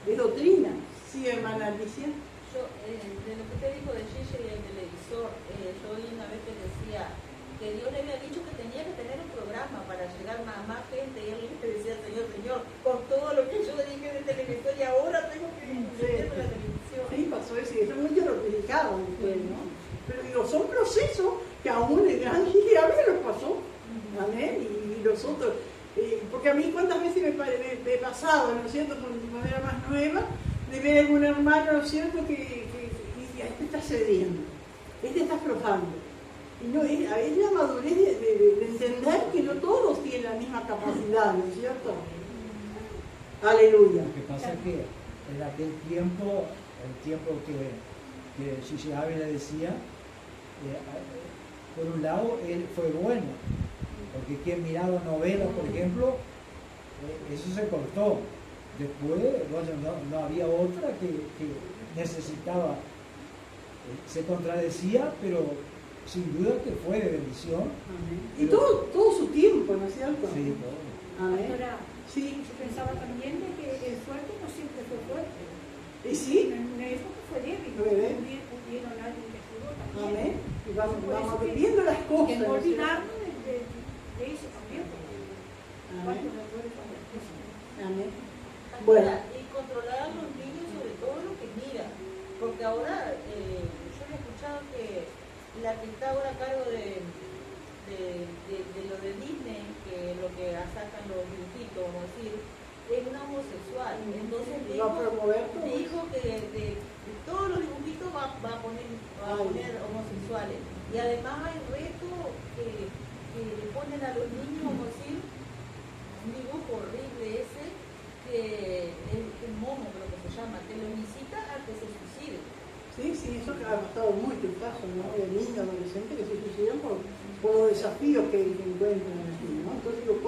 es doctrina. Sí, hermana Alicia. Yo, de lo que te dijo de Gigi y el televisor, yo oí una vez que decía que Dios le había dicho que tenía que tener un programa para llegar a más gente, y él le decía, Señor, con todo lo que yo dije de televisor y ahora tengo que meterme en la televisión. Sí, pasó eso, y eso es muy glorificado después, ¿no? Pero digo, son procesos que aún el gran Gigi los pasó, amén, y los otros, porque a mí cuántas veces me he pasado, ¿no es cierto?, cuando era más nueva, de ver a algún hermano, ¿no es cierto?, que este está cediendo, este está aflojando. Y no, es la madurez de entender que no todos tienen la misma capacidad, ¿no es cierto? Aleluya. Lo que pasa es que en aquel tiempo, el tiempo que Gigi Ávila decía, por un lado él fue bueno, porque quien miraba novelas, por ejemplo, eso se cortó. Después, bueno, no había otra que necesitaba, se contradecía, pero sin duda que fue de bendición. Amén. Y todo su tiempo, ¿no es cierto? Sí, todo. Amén. Ahora, Sí. yo pensaba también de que el fuerte no siempre fue fuerte. Y sí. En una época fue débil. Fue débil. Pudieron alguien que jugó también. Amén. Y vamos Por eso que- viendo las cosas. Que no ¿no es cierto? olvidarnos de eso también. Amén. Cuántos errores son las cosas. Amén. Bueno. Bueno. Y controlar a los niños sobre todo lo que miran, porque ahora yo he escuchado que la que está ahora a cargo de lo de Disney, que lo que sacan los dibujitos, vamos a decir, es una homosexual. Entonces ¿Va a promover todo? dijo que de todos los dibujitos va a poner homosexuales. Y además hay retos que le ponen a los niños, vamos a decir, un dibujo horrible ese, que es un mono, creo que se llama, que lo incita a que se suicide. Sí, eso ha pasado mucho caso, ¿no? De niños, adolescentes que se suicidan por los desafíos que encuentran aquí, ¿no? Entonces digo,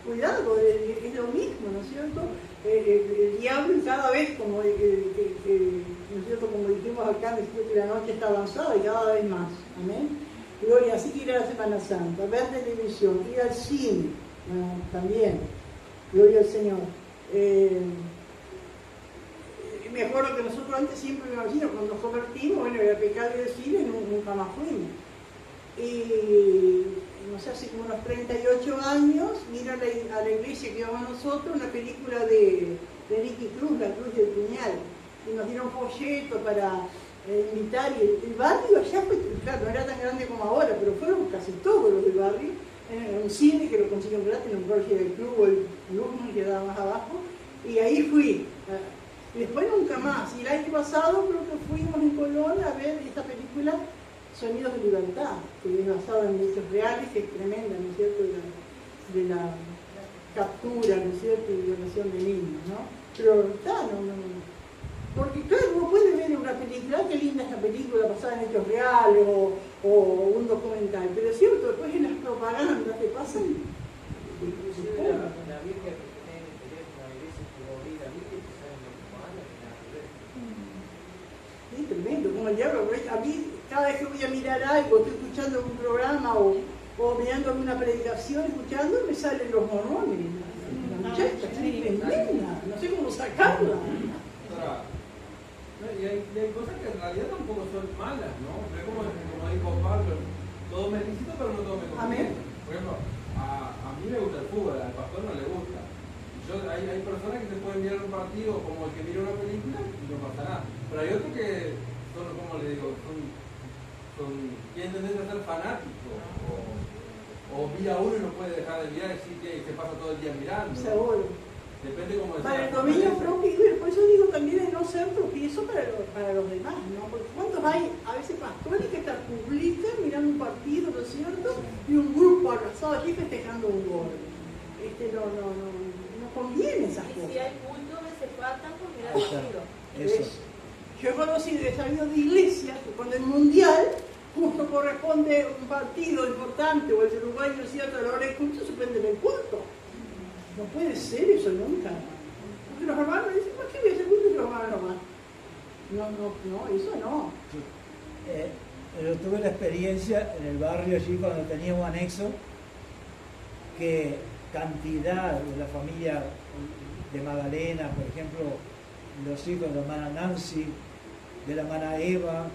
cuidado, es lo mismo, ¿no es cierto? El diablo, y cada vez, como ¿no es cierto?, como dijimos acá, después que la noche está avanzada y cada vez más, amén. Gloria, así que ir a la Semana Santa, ver televisión, ir al cine, también, gloria al Señor. Me acuerdo que nosotros antes siempre me imagino, cuando nos convertimos, bueno, era pecado ir al cine, nunca más fuimos. Y no sé, hace como unos 38 años, vino a la iglesia que íbamos nosotros una película de Nicky Cruz, La Cruz del Puñal, y nos dieron folleto para invitar, y el barrio allá fue, claro, no era tan grande como ahora, pero fueron casi todos los del barrio, en un cine que lo consiguió gratis, en un colegio del club, o el Luzman que quedaba más abajo, y ahí fui. Y después nunca más. Y el año pasado creo que fuimos en Colón a ver esta película Sonidos de Libertad, que es basada en hechos reales, que es tremenda, ¿no es cierto?, de la captura, ¿no es cierto?, y violación de niños, ¿no? Pero está, no. Porque claro, uno puede ver una película, qué linda esta película basada en hechos reales o un documental, pero es cierto, después en las propagandas que pasan. Inclusive la Biblia que tiene en el teléfono, a veces que lo abrí la Biblia y te salen las propagandas que nada que ver. Es tremendo, como el diablo. A mí, cada vez que voy a mirar algo, estoy escuchando un programa o mirando alguna predicación, escuchando, me salen los mormones. La muchacha es tremenda, no sé cómo sacarla. Y hay cosas que en realidad tampoco son malas, ¿no? Es como dijo Pablo, todo me licito, pero no todo me conviene. Por ejemplo, a mí me gusta el fútbol, al pastor no le gusta. Hay personas que te pueden mirar un partido como el que mira una película y no pasa nada. Pero hay otros que son, como le digo, quieren tender a ser fanáticos. O mira uno y no puede dejar de mirar y decir que se pasa todo el día mirando. Seguro. Depende cómo para el dominio propio, por eso digo también de no ser tropiezo para los demás, ¿no? Porque ¿cuántos hay a veces pastores que te publican mirando un partido, ¿no es cierto? Y un grupo abrazado allí festejando un gol. No conviene esas cosas. Y si hay culto, se faltan por mirar el partido. Eso. Yo he conocido, he sabido de iglesias que cuando el mundial justo corresponde un partido importante o el Uruguay, ¿no es cierto?, a la hora de culto, suspenden el culto. No puede ser eso nunca. Porque los hermanos dicen, ¿por qué voy a hacer culto y los hermanos no van? No, eso no. Yo tuve la experiencia en el barrio allí cuando teníamos anexo, que cantidad de la familia de Magdalena, por ejemplo, los hijos de la hermana Nancy, de la hermana Eva,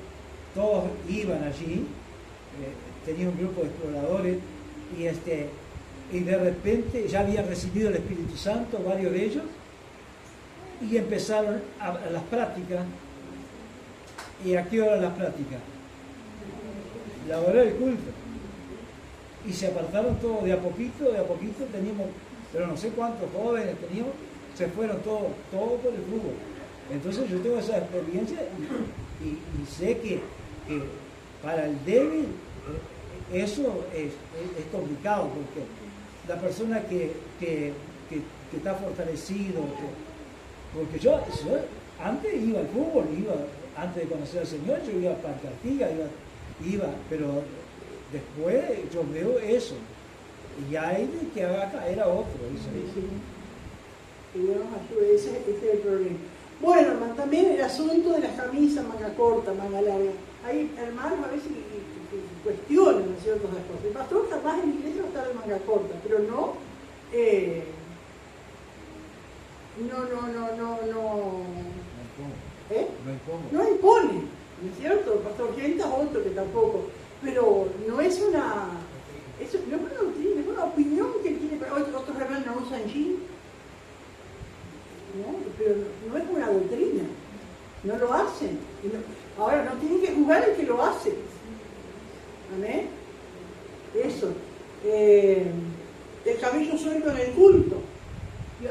todos iban allí, tenía un grupo de exploradores y de repente ya habían recibido el Espíritu Santo, varios de ellos, y empezaron a las prácticas. ¿Y a qué hora las prácticas? La hora del culto. Y se apartaron todos de a poquito, teníamos, pero no sé cuántos jóvenes teníamos, se fueron todos por el fútbol. Entonces yo tengo esa experiencia y sé que para el débil eso es complicado, porque la persona que está fortalecido, porque yo antes iba al fútbol, antes de conocer al Señor, yo iba para Cartiga, pero después yo veo eso, y hay de que haga caer a otro. Y Dios nos ayude, ese es el problema. Bueno, hermano, también el asunto de las camisas manga corta, manga larga. Hay hermanos a veces que cuestionan ciertas cosas. El pastor jamás en la iglesia va a estar de manga corta, pero no impone, ¿no es cierto? El pastor Genta otro que tampoco, pero no es una doctrina, es una opinión que tiene. Otros hermanos no usan jean, ¿no? Pero no es una doctrina, no lo hacen. Ahora no tienen que juzgar el que lo hace. ¿Amén? Eso. El cabello suelto en el culto.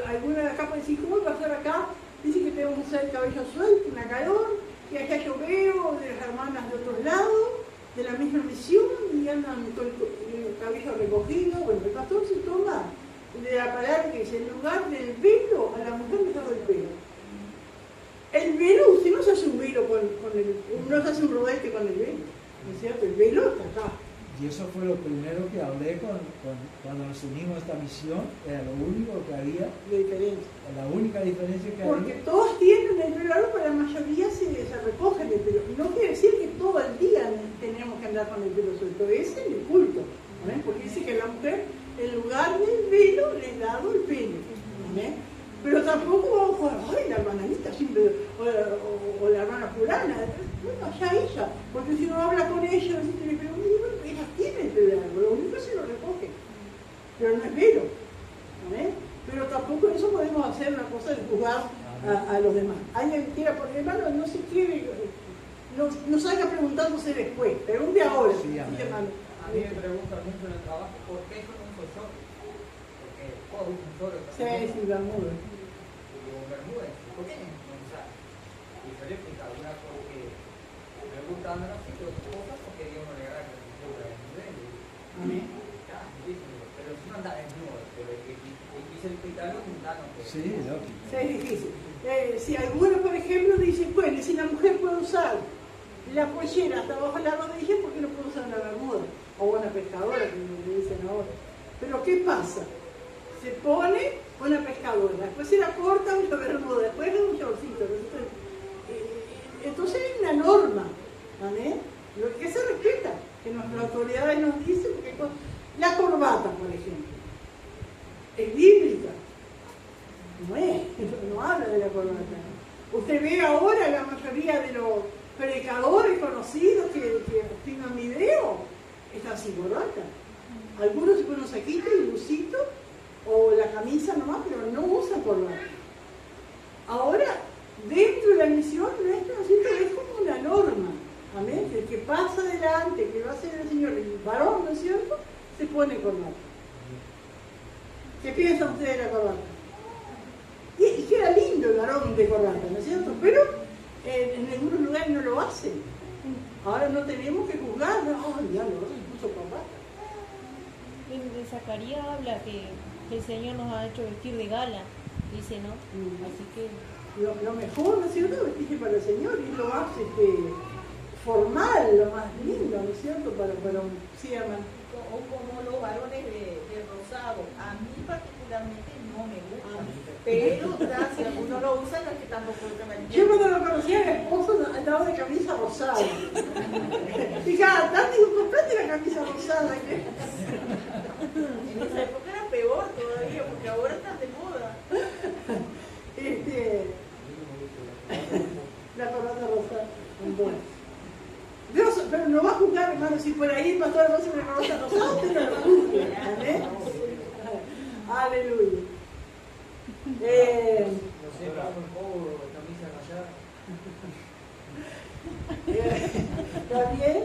Alguna de acá puede decir, ¿cómo va a estar acá? Dice que tenemos que usar el cabello suelto, una calor, y acá yo veo de las hermanas de otros lados, de la misma misión, y andan con el cabello recogido. Bueno, el pastor se toma de la palabra que dice, en lugar del velo, a la mujer le da el pelo. El velo, usted no se hace un velo no se hace un rodete con el velo, ¿no es cierto? El velo está acá. Y eso fue lo primero que hablé cuando nos unimos a esta misión, era lo único que había. La diferencia. La única diferencia que Porque había. todos tienen el pelo largo, pero la mayoría se recogen el pelo. No quiere decir que todo el día tenemos que andar con el pelo suelto, es en el culto, ¿no? Porque dice que la mujer, en lugar del velo, le ha dado el pelo, ¿no? Pero tampoco vamos a jugar, ay, la hermana Anita siempre, o la hermana fulana, bueno, ya ella, porque si no habla con ella, pero bueno, ellas tienen el pelo largo, lo único es que se lo recoge, pero no es velo, ¿no? Pero tampoco eso podemos hacer una cosa de juzgar a los demás. Alguien quiera poner hermano, no se quiere, no salga preguntándose después, pregunte ahora, Sí, hermano. A mí me preguntan mucho en el trabajo, ¿por qué yo no uso short? Porque todos usan short. Sí, bermuda. Digo, bermuda, ¿por qué no usar? Y yo le explico, una porque me gusta andar así, pero otras cosas porque Dios no le agrada que me cubra desnudo. Amén. Ya, pero si no anda desnudo, pero el que quise explicarlo es un dato que... Sí, lógico. Sí, es difícil. Si alguno, por ejemplo, dice, bueno, si la mujer puede usar la pollera hasta abajo de la rodilla, ¿por qué no puede usar una bermuda? O una pescadora, como le dicen ahora. Pero ¿qué pasa? Se pone una pescadora, después se la corta una bermuda, después es un shortcito. Entonces hay una norma, ¿vale? Lo que se respeta, que nuestras autoridades nos dicen, porque la corbata, por ejemplo, es bíblica. No es, no habla de la corbata. Usted ve ahora la mayoría de los predicadores conocidos que filman video, están sin corbata. Algunos se ponen un saquito y un lucito, o la camisa nomás, pero no usan corbata. Ahora, dentro de la misión nuestra, ¿no es cierto?, es como una norma. Amén. El que pasa adelante, que va a ser el Señor, el varón, ¿no es cierto?, se pone corbata. ¿Qué piensan ustedes de la corbata? Y queda lindo el varón de corbata, ¿no es cierto? Pero en algunos lugares no lo hacen. Ahora no tenemos que juzgar, no, ya lo puso corbata. En Zacarías habla que el Señor nos ha hecho vestir de gala, dice, ¿no? Así que... Lo mejor, ¿no es cierto?, vestirse para el Señor, y lo más formal, lo más lindo, ¿no es cierto?, para sí, hermano. O como los varones de rosado. A mí particularmente no me gusta, pero si algunos lo usan, es que tampoco me... Yo cuando lo conocía, el esposo andaba de camisa rosada. Y cada tanto digo, comprate la camisa rosada. En esa época era peor todavía, porque ahora están de moda. La corbata rosada. Bueno. Dios, pero no va a juzgar, hermano, si por ahí el pastor va a hacer una corbata rosada, usted no lo juzgue. Amén. Aleluya. No sé, pago un poco, camisa rayada. ¿Está bien?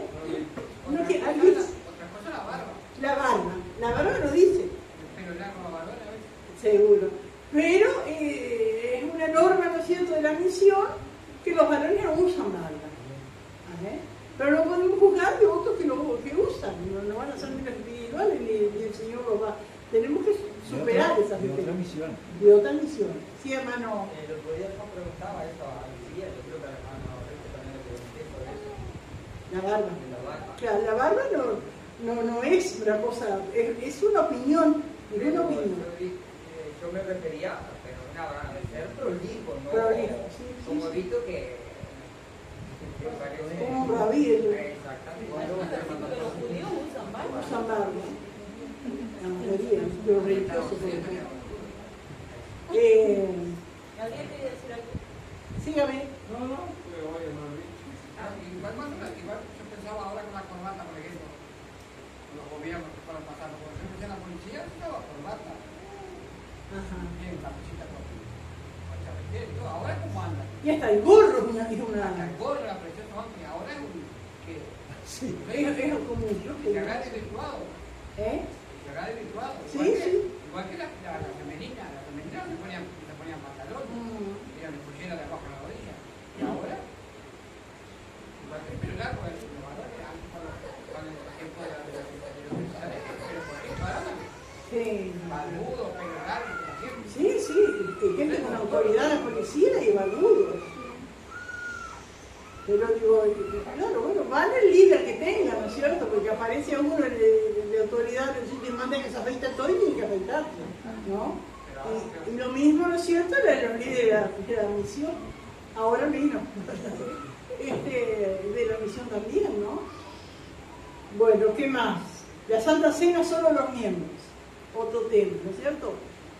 No, que aquí Otra cosa, la barba. la barba. La barba no dice. Pero ya con la barba a veces. Seguro. Pero es una norma, ¿no es cierto?, de la misión, que los varones no usan barba. ¿Amén? Pero no podemos juzgar de otros que usan. No van a ser ni los individuales, ni el Señor los va. Tenemos que superar esas de otra misión. De otra misión. Sí, hermano. El otro día yo preguntaba eso a Lucía, yo creo que al hermano Resto también le pregunté sobre eso. La barba. De la barba. Claro, la barba no es una cosa, es una opinión. Es una opinión. Yo me refería, pero nada, de ser prolijo, ¿no? Prolijo, sí, como he visto que parece... Como un rabí. Exactamente. Pero los judíos usan barba. Usan barba. La mayoría, los religiosos. ¿Alguien quiere decir algo? Sígame. No, pero oye, no lo vi. Igual yo pensaba ahora con la corbata, por ejemplo, los gobiernos que fueron pasando, por ejemplo, en la policía estaba corbata. Ajá. Bien, capuchita con todo. Ahora cómo anda. Y hasta el gorro es Hasta una. el gorro, la presión, que ahora es un... que Sí. Es como un se haga desvirtuado. ¿Eh? Se haga desvirtuado. Sí, sí. Igual que la femenina. La femenina se ponían pantalón. Eran de pollera de abajo de la rodilla. Y ahora, igual que el pelo largo, los varones, antes cuando el tiempo de la pero por ahí paraban. Sí. Barbudo, pelo largo, como siempre. Sí, sí. Gente con autoridad de la policía y barbudos. Pero digo, claro, bueno, vale el líder que tenga, ¿no es cierto? Porque aparece uno de autoridad que manda que se afeita todo y tiene que afeitarse, ¿no? Y lo mismo, ¿no es cierto?, era los líderes de la misión. Ahora vino. De la misión también, ¿no? Bueno, ¿qué más? La Santa Cena solo los miembros. Otro tema, ¿no es cierto?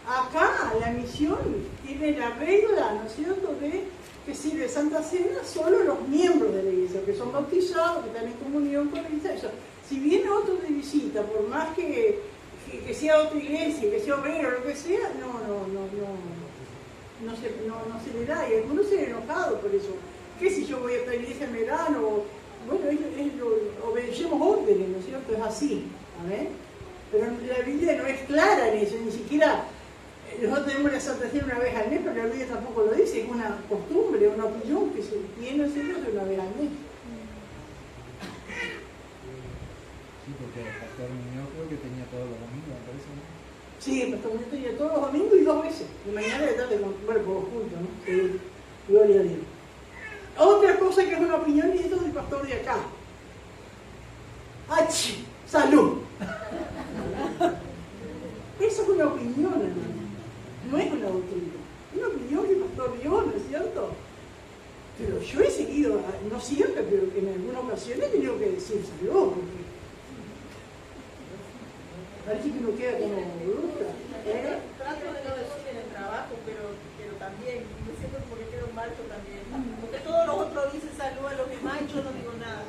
Acá la misión tiene la regla, ¿no es cierto?, de que sirve Santa Cena solo los miembros de la iglesia, que son bautizados, que están en comunión con la iglesia. Eso. Si viene otro de visita, por más que sea otra iglesia, que sea obrero o lo que sea, no se le da. Y algunos se han enojado por eso. ¿Qué si yo voy a esta iglesia en verano? Bueno, ellos obedecemos órdenes, ¿no es cierto? Es así, ¿amén? Pero la Biblia no es clara en eso, ni siquiera nosotros tenemos la Santa Cena una vez al mes, pero la Biblia tampoco lo dice, es una costumbre, una opinión que se tiene en serio de una vez al mes. Sí, porque el pastor Muñoz creo que tenía todos los domingos, me parece, ¿no? Sí, el pastor Muñoz tenía todos los domingos y 2 veces, de mañana y de tarde, bueno, todos juntos, ¿no? Sí, gloria a Dios. Otra cosa que es una opinión, y esto es del pastor de acá. ¡Ach! ¡Salud! Eso es una opinión, hermano. No es una doctrina. Es una opinión que el pastor dio, ¿no es cierto? Pero yo he seguido, no siempre, pero en alguna ocasión he tenido que decir salud, porque parece que uno queda como bruta. Trato de no decir en el trabajo, pero también, me siento porque quedo mal yo también. Porque todos los otros dicen salud a los demás y yo no digo nada.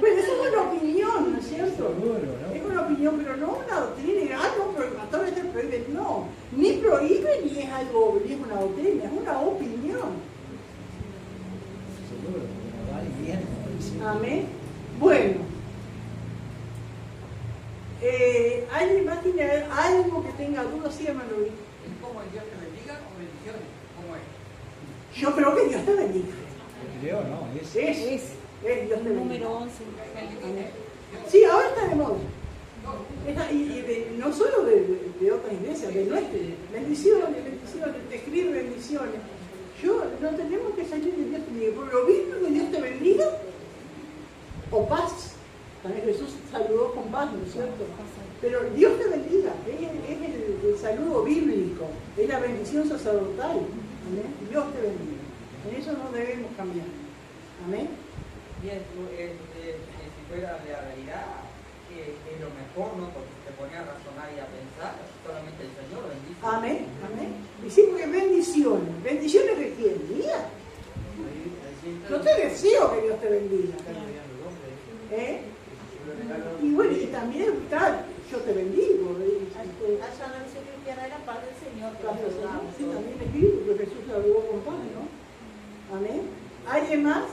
Bueno, eso es una opinión, ¿no es cierto? Seguro, ¿no? Es una opinión, pero no una doctrina. No, pero el pastor está prohíbe. No, ni prohíbe ni es algo, ni es una doctrina, es una opinión. Seguro, porque no va y viene, como dice. Amén. Bueno. ¿Alguien más tiene algo que tenga dudas? Sí, hermano Luis. ¿Es como el Dios te bendiga o bendiciones? ¿Cómo es? Yo creo que Dios te bendiga. Creo, no, es. Es Dios te bendiga. Número 11. Sí, ahora está de moda. Y no solo de otras iglesias, de nuestras. Bendiciones, te escribe bendiciones. No tenemos que salir de Dios te bendiga. Por lo mismo que Dios te bendiga, o paz. También Jesús saludó con paz, ¿no es cierto? Pero Dios te bendiga, es el saludo bíblico, es la bendición sacerdotal. ¿Amén? Dios te bendiga. En eso no debemos cambiar. Amén. Bien, si fuera de la realidad, es lo mejor, ¿no? Porque te pone a razonar y a pensar, solamente el Señor bendice. Amén, amén. Y sí, porque bendiciones. ¿Bendiciones de quién? Mía. No te deseo que Dios te bendiga. ¿Eh? Y bueno, y también, claro, yo te bendigo. Haya la misericordia de la paz del Señor. Sí, también es bíblico, porque Jesús saludó con paz, ¿no? Amén. ¿Alguien más?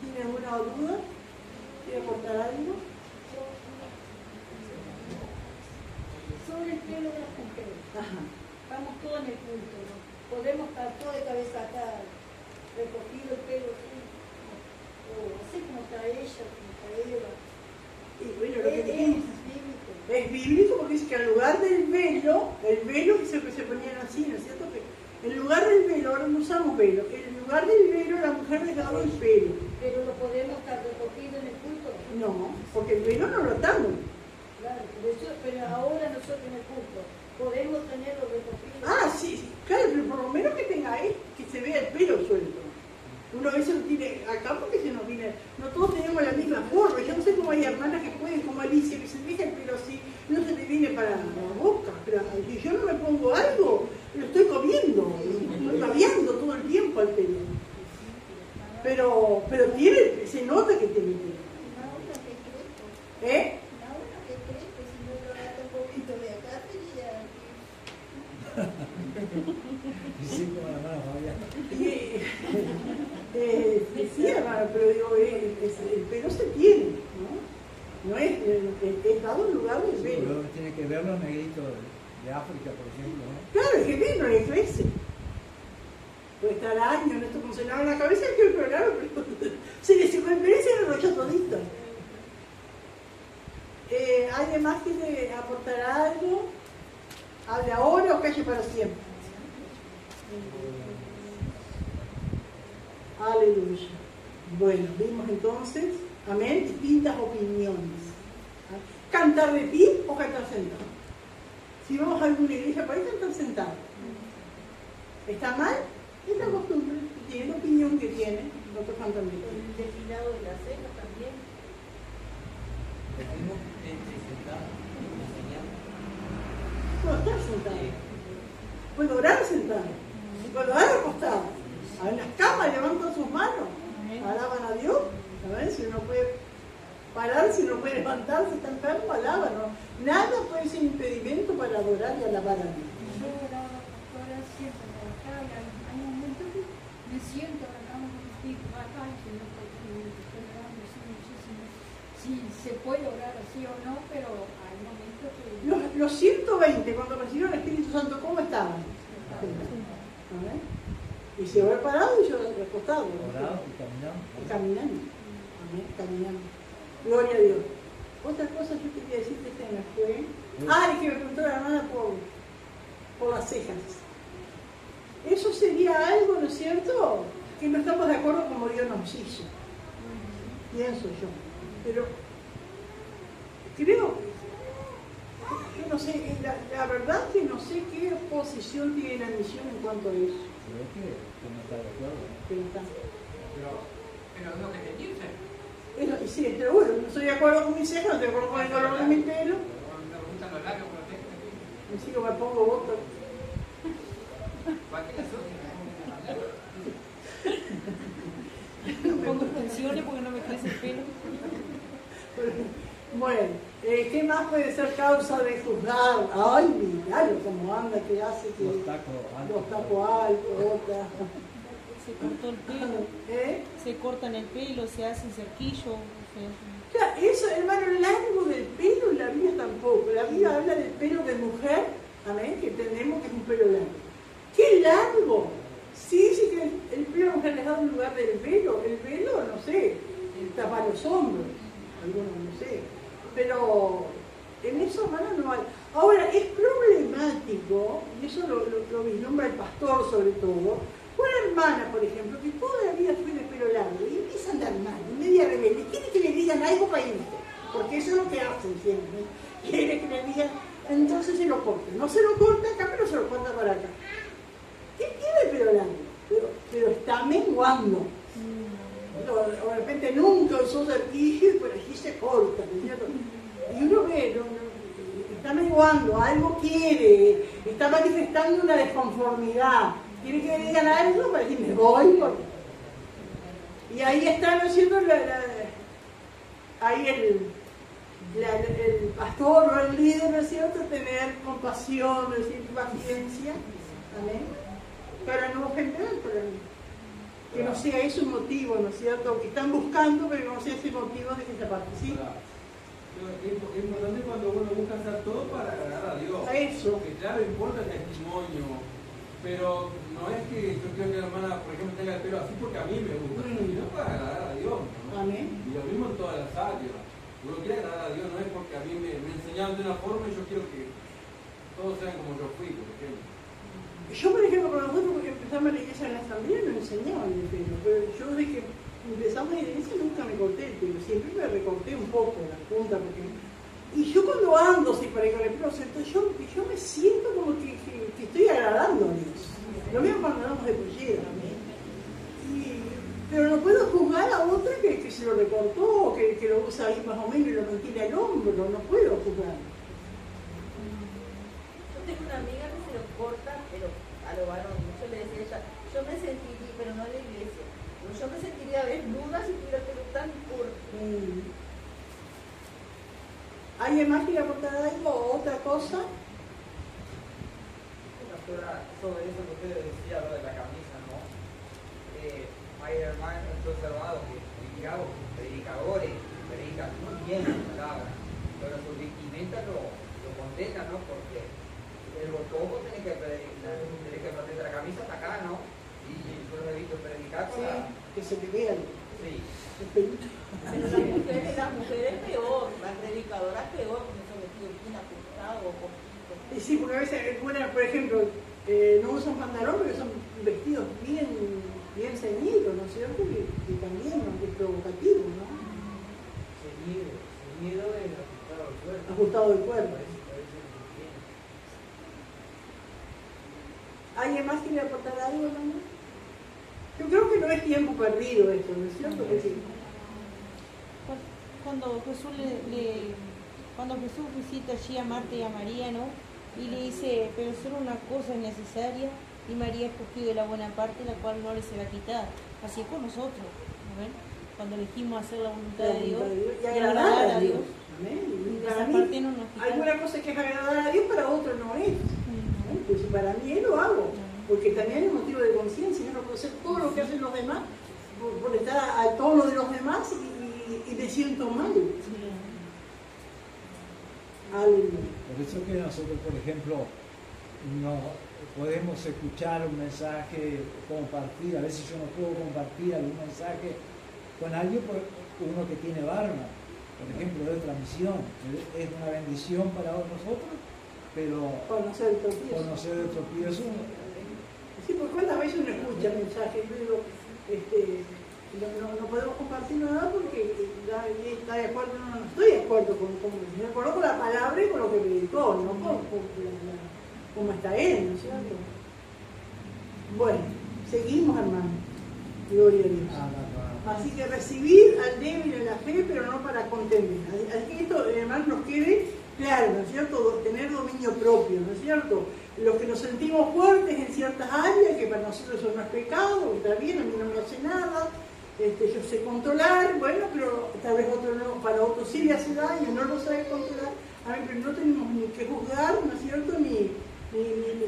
¿Tiene alguna duda? ¿Quiere aportar algo? Sobre el pelo de las mujeres. Ajá. Estamos todos en el culto, ¿no? Podemos estar todos de cabeza acá, recogido el pelo así, o así como está ella, como está Eva. Y bueno, lo que Es dijimos. bíblico. Es bíblico porque dice que al lugar del velo, el velo que se ponían así, ¿no es cierto? Que en lugar del velo, ahora no usamos velo, en lugar del velo la mujer dejaba el pelo. Pero lo podemos estar recogido en el culto. No, porque el velo no lo atamos. Claro, pero ahora nosotros en el culto podemos tenerlo recogido. Ah, sí, claro, pero por lo menos que tenga que se vea el pelo suelto. Uno a veces lo tiene acá porque se nos viene, no todos tenemos la misma forma. Yo no sé cómo hay hermanas que pueden, como Alicia, que se deja el pelo así, no se le viene para la boca. Pero si yo no me pongo algo, lo estoy comiendo, estoy babeando todo el tiempo al pelo. Pero tiene, se nota que tiene pelo. ¿Eh? Sí, como la mano Fabián. Sí, hermano, pero digo, el pelo se tiene, ¿no? No es dado en lugar del pelo. Luego tiene que ver los negritos de África, por ejemplo, ¿no? Claro, es que vino, le crece. Puede estar años en esto concentrado en la cabeza, que el programa, pero se le secó el pelo y se lo echó todito. ¿Alguien más quiere aportar algo? ¿Hable ahora o calle para siempre? Aleluya. Bueno, vimos entonces, amén, distintas opiniones. ¿Cantar de pie o cantar sentado? Si vamos a alguna iglesia, para cantar sentado. ¿Está mal? Es la costumbre, tiene la opinión que tiene, nosotros cantamos de pie. El desfilado de la cena también. Decimos sentado, enseñando. Puedo estar sentado. Puedo orar sentado. Puedo orar acostado. En las camas levantan sus manos. Alaban a Dios. ¿Saben? Si uno puede parar, si uno puede levantarse, está enfermo, alaban. ¿No? Nada puede ser impedimento para adorar y alabar a Dios. Yo oraba, pastora, siempre acá, hay un momento que me siento acá, repito, acá el Señor si se puede orar así o no, pero hay momentos que... Los 120, cuando recibieron el Espíritu Santo, ¿cómo estaban? Y se había parado y yo recostado. Orado y caminando. Y caminando. Amén, caminando. Gloria a Dios. Otra cosa yo quería decirte que me fue. Y que me preguntó la hermana por las cejas. Eso sería algo, ¿no es cierto?, que no estamos de acuerdo como Dios nos hizo. Pienso yo. Pero creo que no sé, la verdad que no sé qué posición tiene la misión en cuanto a eso. Creo que no está de acuerdo. Que no está. Pero es lo que te dice. Sí, pero bueno, no estoy de acuerdo con mis cejas, no estoy de acuerdo con el color de mi pelo. Me gustan los labios, pero Me sigo, me pongo votos. Me pongo extensiones porque no me crece el pelo. Bueno, ¿qué más puede ser causa de juzgar? Ay, miralo cómo anda, que hace que... Los tacos altos, otra. Se cortó el pelo. Se cortan el pelo, se hacen cerquillo. Claro, eso, hermano, largo del pelo en la Biblia tampoco. La Biblia habla del pelo de mujer, amén, que entendemos que es un pelo largo. ¡Qué largo! Sí, sí que el pelo de mujer les da un lugar del velo. El velo, no sé, tapa los hombros. Algunos no sé. Pero en eso, hermano, no hay. Ahora, es problemático, y eso lo vislumbra el pastor sobre todo, una hermana, por ejemplo, que toda la vida fue de pelo largo y empieza a andar mal, media rebelde, quiere que le digan algo para irse, porque eso es lo que hacen siempre. Quiere que le digan, entonces se lo corta. No se lo corta acá, pero se lo corta para acá. ¿Qué tiene el pelo largo? Pero está menguando. O de repente nunca usó cerquillo y por allí se corta, ¿no es cierto? Y uno ve, está menguando, algo quiere, está manifestando una desconformidad. Quiere que le digan algo para decir, me voy. Y ahí está, ¿no es cierto? Ahí el pastor o el líder, ¿no es cierto? Tener compasión, ¿no es cierto? Paciencia, ¿amén? Para no ofender, que no sea eso un motivo, ¿no es cierto? Que están buscando, pero no sea ese motivo de que se participe. Es importante cuando uno busca hacer todo para agradar a Dios. A eso. Que claro, importa el testimonio, pero no es que yo quiero que la hermana, por ejemplo, tenga el pelo así porque a mí me gusta, sino para agradar a Dios, ¿no? Amén. Y lo mismo en todas las áreas. Uno quiere agradar a Dios, no es porque a mí me enseñaron de una forma y yo quiero que todos sean como yo fui, por ejemplo. Yo, por ejemplo, con nosotros, porque empezamos la iglesia en la asamblea, nos enseñaban el pelo, pero yo desde que empezamos la iglesia nunca me corté el pelo, siempre me recorté un poco la punta, porque... Y yo cuando ando así por ahí con el pelo, entonces yo me siento como que estoy agradando a Dios. Lo mismo cuando andamos de pollera, pero no puedo juzgar a otra que se lo recortó, que lo usa ahí más o menos y lo mantiene al hombro, no puedo juzgar. Yo tengo una amiga que se lo corta, pero a lo varón. Yo le decía a ella, yo me sentiría, pero no en la iglesia, yo me sentiría desnuda si tuviera el pelo tan corto. ¿Alguien más quiere aportar algo o otra cosa? Sobre eso que usted decía, lo de la camisa, ¿no? Hay hermanos, yo he observado que predicadores predican muy bien la palabra, pero su vestimenta lo condena, ¿no? Porque el botojo tiene que proteger la camisa hasta acá, ¿no? Y yo lo he visto predicar para... Que se te vean. Sí. Las mujeres peor, las predicadoras peor, con esos vestidos bien ajustados, poquito. Y sí, porque a veces, bueno, por ejemplo, no usan pantalón, pero son vestidos bien ceñidos, ¿no es cierto? Que también es provocativo, ¿no? Ceñido es ajustado al cuerpo. Ajustado al cuerpo. ¿Alguien más quiere aportar algo, hermano? Yo creo que no es tiempo perdido esto, ¿no es cierto? Que sí. Cuando Jesús visita allí a Marta y a María, ¿no? Y le dice, pero solo una cosa es necesaria, y María ha escogido la buena parte, la cual no le será quitada. Así es con nosotros, ¿no? Cuando elegimos hacer la voluntad de Dios y agradar a Dios. Y para esa mí, parte no nos quita. alguna cosa que es agradar a Dios, para otro no es. Pues para mí lo hago, porque también es motivo de conciencia. Yo no puedo hacer todo lo que hacen los demás por estar al tono de los demás y me siento mal. Aleluya. Por eso que nosotros, por ejemplo, no podemos escuchar un mensaje, compartir, a veces yo no puedo compartir algún mensaje con alguien, uno que tiene barba, por ejemplo, de otra misión. Es una bendición para nosotros, pero conocer el tropiezo. Sí, porque cuántas veces uno escucha mensajes y digo, no podemos compartir nada porque está de acuerdo, no estoy de acuerdo con la palabra y con lo que predicó, no con cómo está él, ¿no es cierto? Bueno, seguimos, hermano. Gloria a Dios. Así que recibir al débil en la fe, pero no para contender. Así que esto, hermano, nos quede claro, ¿no es cierto? Tener dominio propio, ¿no es cierto? Los que nos sentimos fuertes en ciertas áreas, que para nosotros eso no es pecado, está bien, a mí no me hace nada, yo sé controlar, bueno, pero tal vez otro no, para otros sí le hace daño, no lo sabe controlar, a ver, pero no tenemos ni que juzgar, ¿no es cierto?, ni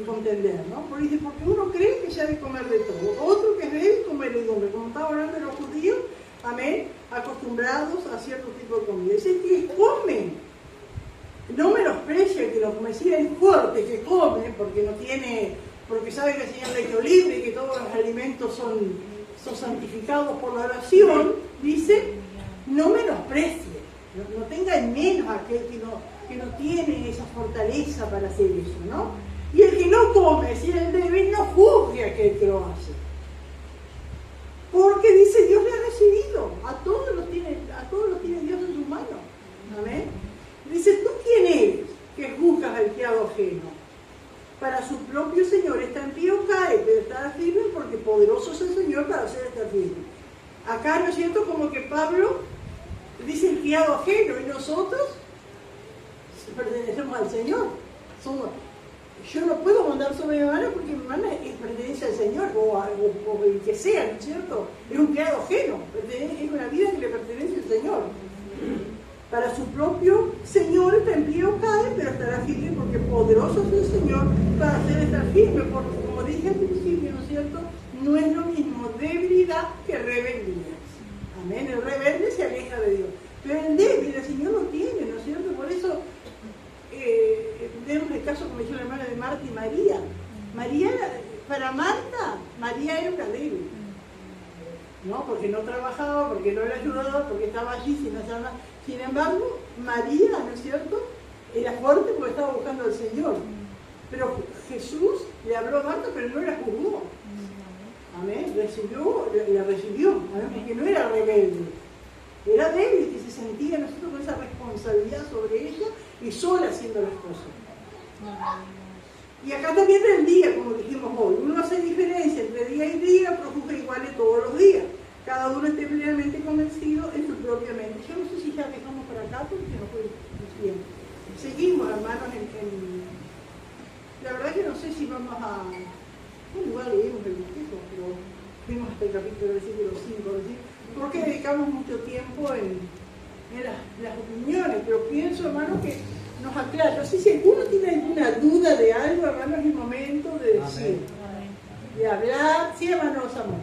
contender, ¿no? Porque uno cree que ya debe comer de todo, otro que debe comer de hombre, como estaba hablando de los judíos, amén, acostumbrados a cierto tipo de comida. Dice que comen, no menosprecia que lo come, si es fuerte que come, porque sabe que el Señor le dio libre y que todos los alimentos son santificados por la oración, dice, no menosprecie, no tenga en menos a aquel que no tiene esa fortaleza para hacer eso, ¿no? Y el que no come, si el débil, no juzgue a aquel que lo hace. Porque dice, Dios le ha recibido, a todos los tiene Dios en su mano. Amén. Dice, ¿tú quién eres que juzgas al criado ajeno? Para su propio Señor está en pie o cae, pero estará firme porque poderoso es el Señor para hacer estar firme. Acá, ¿no es cierto? Como que Pablo dice el criado ajeno y nosotros pertenecemos al Señor. Yo no puedo mandar sobre mi hermana porque mi hermana pertenece al Señor o el que sea, ¿no es cierto? Es un criado ajeno, es una vida que le pertenece al Señor. Para su propio Señor está en pie o cae, pero estará firme porque poderoso es el Señor para hacer estar firme, porque como dije al principio, ¿no es cierto? No es lo mismo debilidad que rebeldía. Amén, el rebelde se aleja de Dios, pero el débil el Señor lo tiene, ¿no es cierto? Por eso vemos el caso, como dijo la hermana, de Marta y María. Para Marta, María era una débil, ¿no? Porque no trabajaba, porque no era ayudadora, porque estaba allí sin hacer nada. Sin embargo, María, ¿no es cierto?, era fuerte porque estaba buscando al Señor. Pero Jesús le habló a Marta, pero no la juzgó. Amén, la recibió, amén, porque no era rebelde. Era débil, que se sentía nosotros con esa responsabilidad sobre ella y sola haciendo las cosas. Y acá también del día, como dijimos hoy, uno hace diferencia entre día y día, pero juzga iguales todos los días. Cada uno esté plenamente convencido en su propia mente. Yo no sé si ya dejamos para acá porque no fue bien. Seguimos, hermanos, la verdad que no sé si vamos a... Bueno, igual leímos el texto, pero fuimos hasta el capítulo versículo 5, porque dedicamos mucho tiempo en las opiniones, pero pienso, hermano, que nos aclara. No sé si alguno tiene alguna duda de algo, hermano, es el momento de decir, de hablar. Sí, hermano Samuel.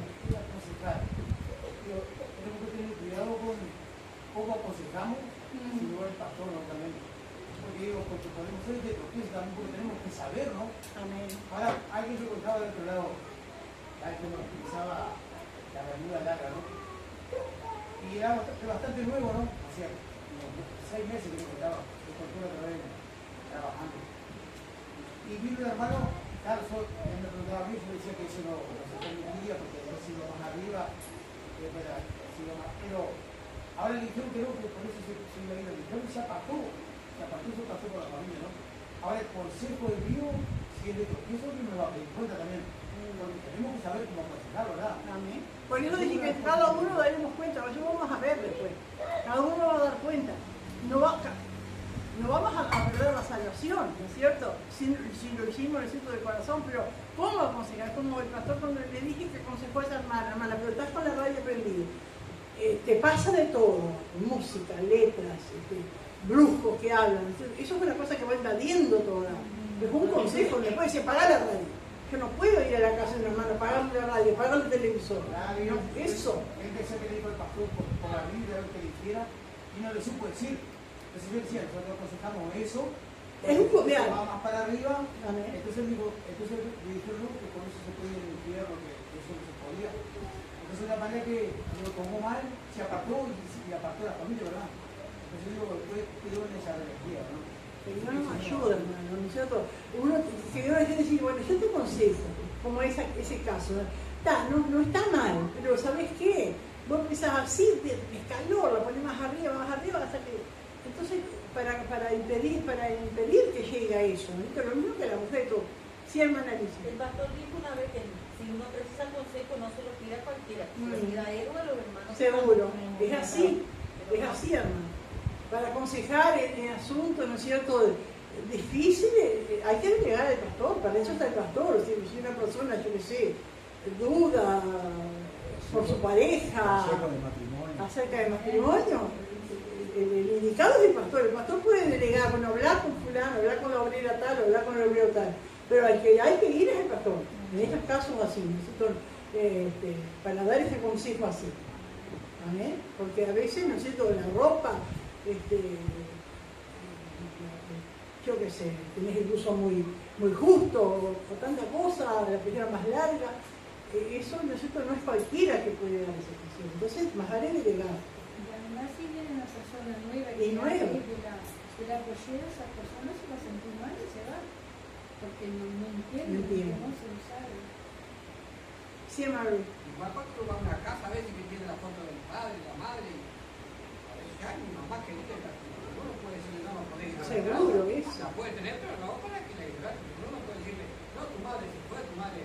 Tenemos que tener cuidado con cómo aconsejamos, si no el pastor localmente. Porque podemos ser de tropiezo también, porque tenemos que saber, ¿no? Amén. Ahora, alguien se contaba del otro lado, alguien nos utilizaba la bermuda larga, ¿no? Y era bastante nuevo, ¿no? Hacía unos 6 meses que estaba otra vez trabajando. Y vino un hermano, claro, él me preguntaba a mí, yo decía que eso no se permitía porque yo sigo más arriba, pero ahora le dijeron que no, que por eso se iba a ir. Le dijeron que se apartó, eso pasó por la familia, ¿no? Ahora el consejo de Dios, si es de tropiezo, que me va a pedir cuenta también. Porque tenemos que saber cómo aconsejar, ¿verdad? Amén. Por eso dije que cada uno daremos cuenta, eso vamos a ver después. Cada uno va a dar cuenta. No vamos a perder la salvación, ¿no es cierto? Si lo hicimos, lo hicimos de corazón, pero ¿cómo aconsejar? Como el pastor cuando le dije que aconsejó a esa hermana, pero estás con la radio prendida. Te pasa de todo, música, letras, brujos que hablan. Eso es una cosa que va invadiendo toda. Es un consejo, le puede separar la radio. Yo no puedo ir a la casa de un hermano, apagarle la radio, apagarle el televisor. Claro, No, eso. Él decía que le dijo el pastor por la Biblia, lo que le hiciera, y no le supo decir. Entonces yo decía, nosotros aconsejamos eso. Es un copiar. Va más para arriba. Amén. Entonces me dijeron no, que con eso se podía ir al infierno, que eso no se podía. Entonces de la manera que lo tomó mal, se apartó y apartó a la familia, ¿verdad? Entonces digo, después quedó en esa rebeldía, ¿no? Pero no nos ayuda, hermano, ¿no es cierto? Uno que debe decir, bueno, yo te aconsejo, como ese caso, no está mal, pero ¿sabes qué? Vos empezás así, te escaló, la pones más arriba, hasta que... Entonces, para impedir que llegue a eso, ¿no? Pero lo mismo que la mujer, sí, hermana Alicia. El pastor dijo una vez que si uno precisa consejo, no se lo pida a cualquiera, se lo pida a él o a los hermanos. Seguro, es así, hermano. Para aconsejar en asuntos, ¿no es cierto?, difíciles, hay que delegar al pastor, para eso está el pastor. Si una persona, yo qué sé, duda por su pareja acerca del matrimonio, el indicado es el pastor puede delegar, bueno, hablar con fulano, hablar con la obrera tal, hablar con el obrero tal, pero al que hay que ir es el pastor, en estos casos así, ¿no es cierto?, para dar ese consejo así, ¿amén? Porque a veces, ¿no es cierto?, la ropa, yo qué sé, tenés el uso muy justo, o tanta cosa, la pijama más larga, eso, ¿no es cierto?, no es cualquiera que puede dar ese consejo, entonces más vale delegar. Y además si viene una persona nueva Y nueva. de la pollera, esa persona se va a sentir mal y se va, porque no entiende, No entiende. no se lo sabe. Sí, Mary. Igual cuando uno va a una casa a veces que tiene la foto del padre, la madre, a veces hay mi mamá que dice, uno puede decirle, no podés ir a la Seguro, casa. eso. La puede tener, pero no para que la ayude. Uno puede decirle, no, tu madre se fue, tu madre,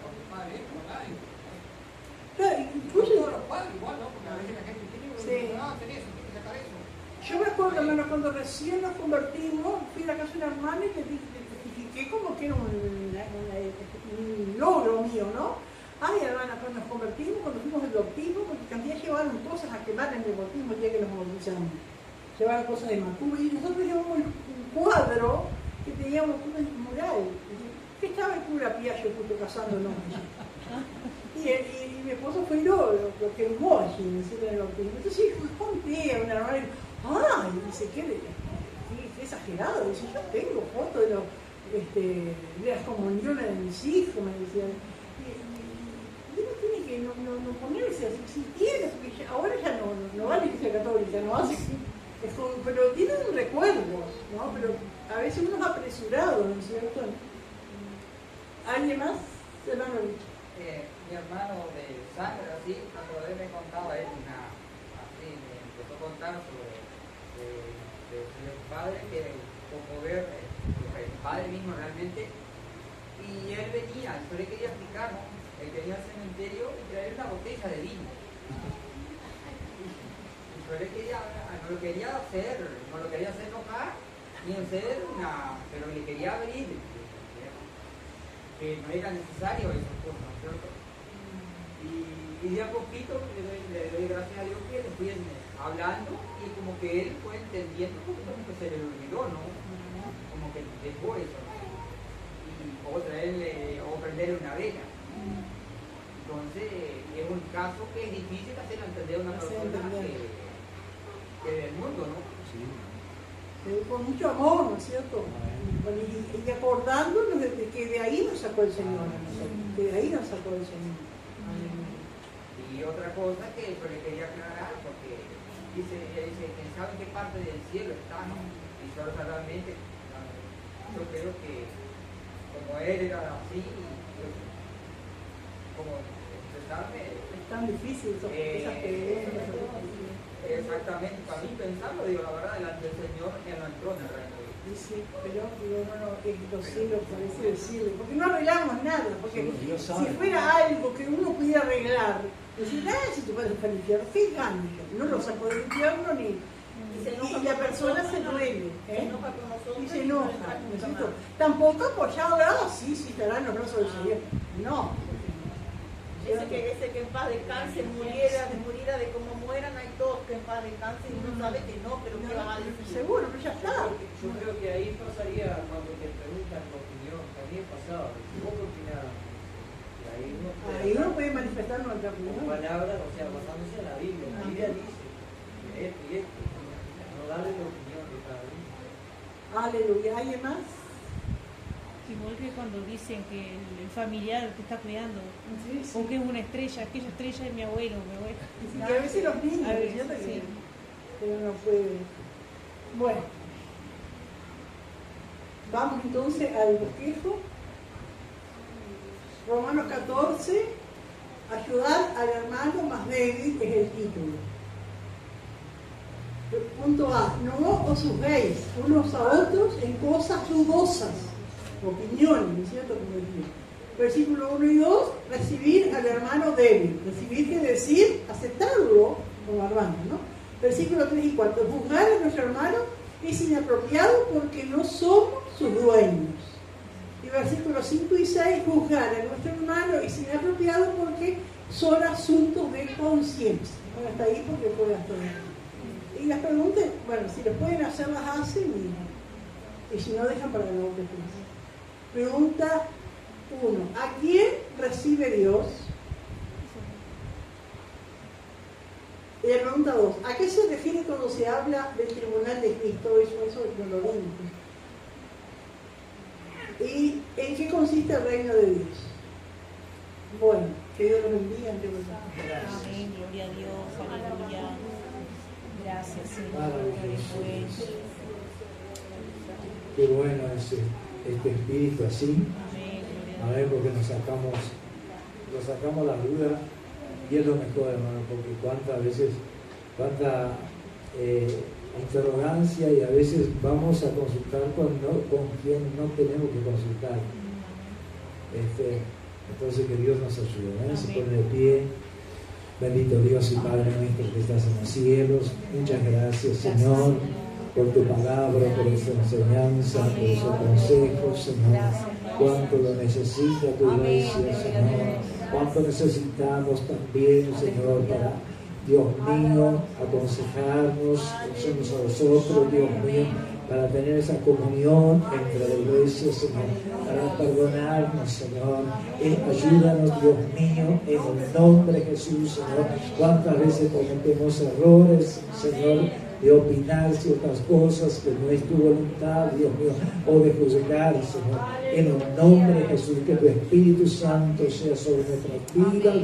o tu padre esto, ¿verdad? Claro, Con incluso, todos los padres igual, ¿no? Porque a veces la gente tiene que Sí. tenés eso, tienes que sacar eso. yo me acuerdo, hermano, cuando recién nos convertimos, fui a la casa de una hermana y le testifiqué como que era un logro mío, ¿no? Ay, hermana, cuando nos convertimos, cuando fuimos al bautismo, porque también llevaron cosas a quemar en el bautismo el día que nos bautizamos. Llevaron cosas de Macumba y nosotros llevamos un cuadro que teníamos un mural. Que estaba el cura Piaggio justo casándonos. Y mi esposo fue lo que hubo allí, en el bautismo. Entonces yo conté a una hermana y ¡ay! Dice, qué exagerado. Dice, yo tengo fotos de las comuniones de mis hijos, me decían. Y uno tiene que no ponerse así, si tiene, porque ahora ya no va a la iglesia católica, no hace, pero tienen recuerdos, ¿no? Pero a veces uno es apresurado, ¿no es cierto? ¿Alguien más? Hermano Luis. Mi hermano de sangre, así, cuando él me contaba, él así me empezó a contar sobre el padre, que como ver el padre mismo realmente, y él venía, yo le quería explicar, ¿no? Él venía al cementerio y traía una botella de vino. Y yo le quería, no lo quería hacer enojar, ni hacer pero le quería abrir, que no era necesario esas cosas, ¿no es cierto? Y de a poquito le doy gracias a Dios que le fui hablando y como que él fue entendiendo, porque como que se le olvidó, ¿no? Como que dejó eso. O prenderle una vela. Entonces es un caso que es difícil hacer entender a una persona que del mundo, ¿no? Sí. Con mucho amor, ¿no es cierto? Y acordándonos de que de ahí nos sacó el Señor, que de ahí nos sacó el Señor. Y otra cosa que yo le quería aclarar, porque dice, ¿quién sabe en qué parte del cielo está, no? Y solo realmente, yo creo que como él era así, como expresarme. Es tan difícil esas creencias. Exactamente, para mí pensarlo, digo, la verdad, delante del Señor, él no entró en el reino de Dios. Sí, pero digo, bueno, los cielos parece decirle, porque no arreglamos nada, porque si fuera algo que uno pudiera arreglar, decir, si tú puedes estar infierno, ¿qué gana? No lo sacó del infierno ni. Y la persona se duele, y se enoja, ¿no es cierto? Tampoco apoyado, sí, estará en los brazos del Señor. No. Ese que en paz descanse, muriera de como mueran, hay todos que en paz descanse y uno sabe que no, pero ¿qué vas a decir? Seguro, pero ya está. Yo creo que ahí pasaría cuando te preguntan tu opinión, mí me pasaba, ¿vos qué opinás? Ahí uno puede manifestar nuestra con opinión. palabras, o sea, basándose en la Biblia. La Biblia dice esto y esto. No darle la opinión de cada uno. Aleluya. ¿Alguien más? Igual que cuando dicen que el familiar te está cuidando, Sí, sí. o que es una estrella, aquella estrella es mi abuelo, mi abuela. Y que a veces los niños, A ver, ¿cierto? sí. Que uno puede. Bueno, vamos entonces al bosquejo. Romanos 14, ayudar al hermano más débil es el título. Punto A, no os juzguéis unos a otros en cosas dudosas, opiniones, ¿no es cierto? Como decía. Versículo 1 y 2, recibir al hermano débil. Recibir quiere decir aceptarlo como hermano, ¿no? Versículo 3 y 4, juzgar a nuestro hermano es inapropiado porque no somos sus dueños. Y versículos 5 y 6, juzgar a nuestro hermano es inapropiado porque son asuntos de conciencia. Bueno, hasta ahí porque puede hacer. Y las preguntas, bueno, si las pueden hacer, las hacen y si no, dejan para la otra clase. Pregunta 1. ¿A quién recibe Dios? Y la pregunta 2. ¿A qué se refiere cuando se habla del tribunal de Cristo? Eso no lo digo. ¿Y en qué consiste el reino de Dios? Bueno, que Dios los bendiga. Amén, gloria a Dios, aleluya. Gracias, Señor. Maravilloso. Qué bueno es este espíritu así. Amén, porque nos sacamos la duda y es lo mejor, hermano, porque cuántas veces, cuánta interrogancia y a veces vamos a consultar con quien no tenemos que consultar. Entonces que Dios nos ayude, se pone de pie. Bendito Dios y Padre nuestro que estás en los cielos, muchas gracias, Señor, por tu palabra, por esta enseñanza, por esos consejos, Señor. Cuánto lo necesita tu iglesia, Señor. Cuánto necesitamos también, Señor, para, Dios mío, aconsejarnos unos a los otros, Dios mío, para tener esa comunión entre la iglesia, Señor, para perdonarnos, Señor. Ayúdanos, Dios mío, en el nombre de Jesús, Señor. Cuántas veces cometemos errores, Señor, de opinar ciertas cosas que no es tu voluntad, Dios mío, o de juzgar, Señor. En el nombre de Jesús, que tu Espíritu Santo sea sobre nuestras vidas,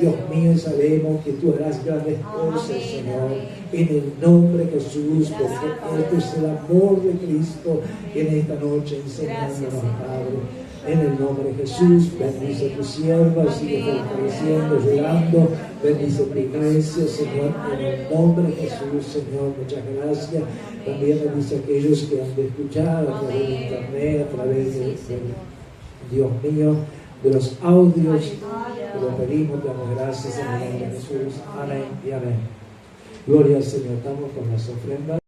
Dios mío, sabemos que tú harás grandes cosas, Señor. En el nombre de Jesús, porque esto es el amor de Cristo en esta noche enseñándonos, Padre. En el nombre de Jesús, bendice a tu sierva, sigue fortaleciendo, ayudando, bendice tu iglesia, Señor, en el nombre de Jesús, Señor, muchas gracias. También bendice a aquellos que han de escuchar a través de internet, a través de Dios mío, de los audios, te lo pedimos, te damos gracias en el nombre de Jesús. Amén y amén. Gloria al Señor, estamos con las ofrendas.